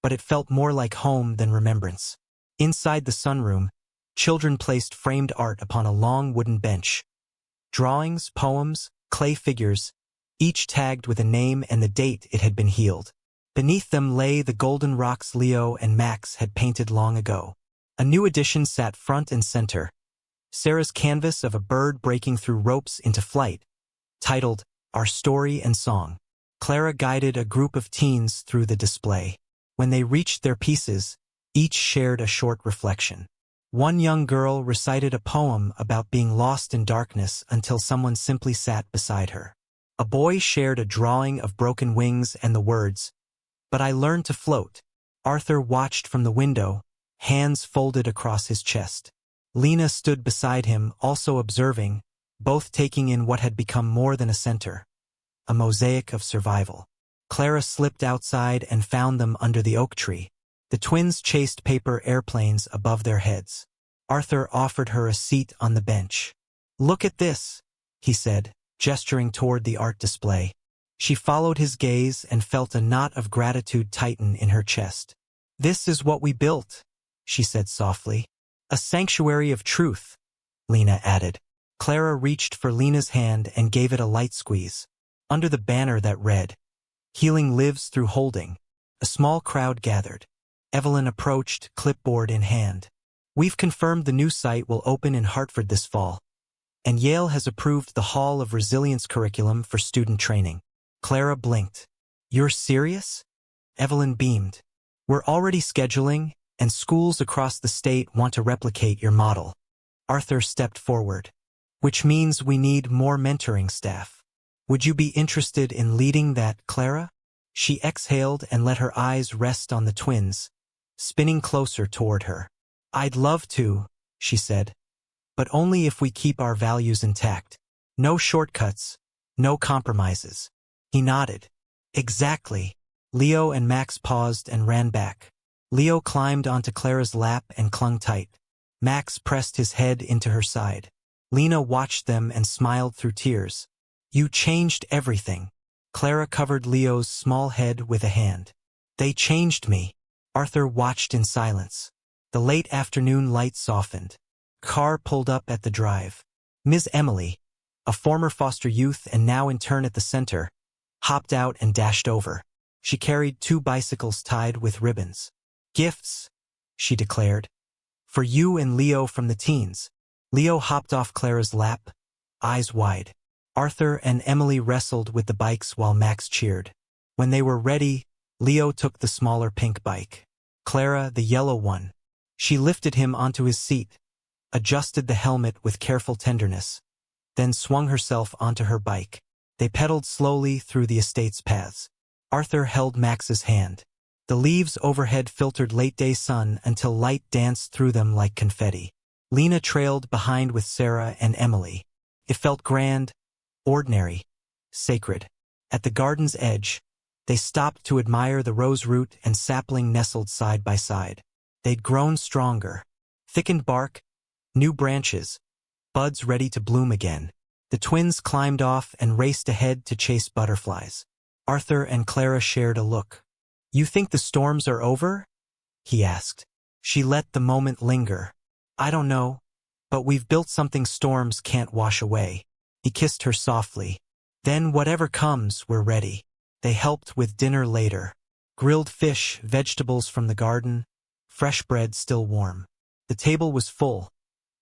but it felt more like home than remembrance. Inside the sunroom, children placed framed art upon a long wooden bench. Drawings, poems, clay figures, each tagged with a name and the date it had been healed. Beneath them lay the golden rocks Leo and Max had painted long ago. A new addition sat front and center. Sarah's canvas of a bird breaking through ropes into flight, titled Our Story and Song. Clara guided a group of teens through the display. When they reached their pieces, each shared a short reflection. One young girl recited a poem about being lost in darkness until someone simply sat beside her. A boy shared a drawing of broken wings and the words, "But I learned to float." Arthur watched from the window, hands folded across his chest. Lena stood beside him, also observing, both taking in what had become more than a center, a mosaic of survival. Clara slipped outside and found them under the oak tree. The twins chased paper airplanes above their heads. Arthur offered her a seat on the bench. "Look at this," he said, gesturing toward the art display. She followed his gaze and felt a knot of gratitude tighten in her chest. "This is what we built," she said softly. "A sanctuary of truth," Lena added. Clara reached for Lena's hand and gave it a light squeeze. Under the banner that read, "Healing lives through holding," a small crowd gathered. Evelyn approached, clipboard in hand. "We've confirmed the new site will open in Hartford this fall, and Yale has approved the Hall of Resilience curriculum for student training." Clara blinked. "You're serious?" Evelyn beamed. "We're already scheduling, and schools across the state want to replicate your model." Arthur stepped forward. "Which means we need more mentoring staff." Would you be interested in leading that, Clara? She exhaled and let her eyes rest on the twins, spinning closer toward her. I'd love to, she said, but only if we keep our values intact. No shortcuts, no compromises. He nodded. Exactly. Leo and Max paused and ran back. Leo climbed onto Clara's lap and clung tight. Max pressed his head into her side. Lena watched them and smiled through tears. You changed everything. Clara covered Leo's small head with a hand. They changed me. Arthur watched in silence. The late afternoon light softened. Car pulled up at the drive. Ms. Emily, a former foster youth and now intern at the center, hopped out and dashed over. She carried 2 bicycles tied with ribbons. Gifts, she declared. For you and Leo from the teens. Leo hopped off Clara's lap, eyes wide. Arthur and Emily wrestled with the bikes while Max cheered. When they were ready, Leo took the smaller pink bike. Clara, the yellow one. She lifted him onto his seat, adjusted the helmet with careful tenderness, then swung herself onto her bike. They pedaled slowly through the estate's paths. Arthur held Max's hand. The leaves overhead filtered late-day sun until light danced through them like confetti. Lena trailed behind with Sarah and Emily. It felt grand, ordinary, sacred. At the garden's edge, they stopped to admire the rose root and sapling nestled side by side. They'd grown stronger. Thickened bark, new branches, buds ready to bloom again. The twins climbed off and raced ahead to chase butterflies. Arthur and Clara shared a look. You think the storms are over? He asked. She let the moment linger. I don't know, but we've built something storms can't wash away. He kissed her softly. Then whatever comes, we're ready. They helped with dinner later. Grilled fish, vegetables from the garden, fresh bread still warm. The table was full.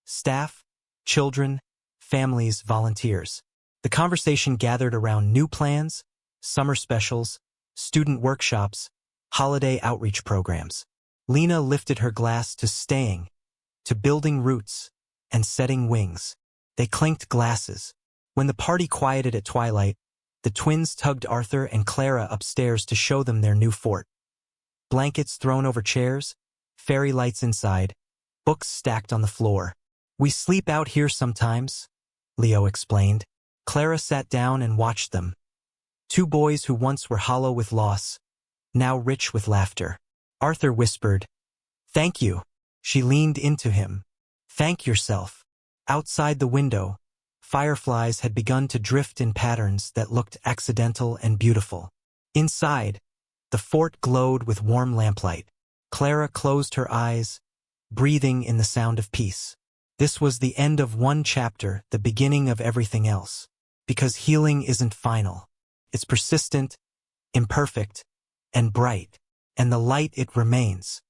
Staff, children, families, volunteers. The conversation gathered around new plans, summer specials, student workshops, holiday outreach programs. Lena lifted her glass to staying, to building roots, and setting wings. They clinked glasses. When the party quieted at twilight, the twins tugged Arthur and Clara upstairs to show them their new fort. Blankets thrown over chairs, fairy lights inside, books stacked on the floor. We sleep out here sometimes, Leo explained. Clara sat down and watched them. 2 boys who once were hollow with loss, now rich with laughter. Arthur whispered, "Thank you." She leaned into him. "Thank yourself." Outside the window, fireflies had begun to drift in patterns that looked accidental and beautiful. Inside, the fort glowed with warm lamplight. Clara closed her eyes, breathing in the sound of peace. This was the end of one chapter, the beginning of everything else. Because healing isn't final. It's persistent, imperfect, and bright. And the light it remains.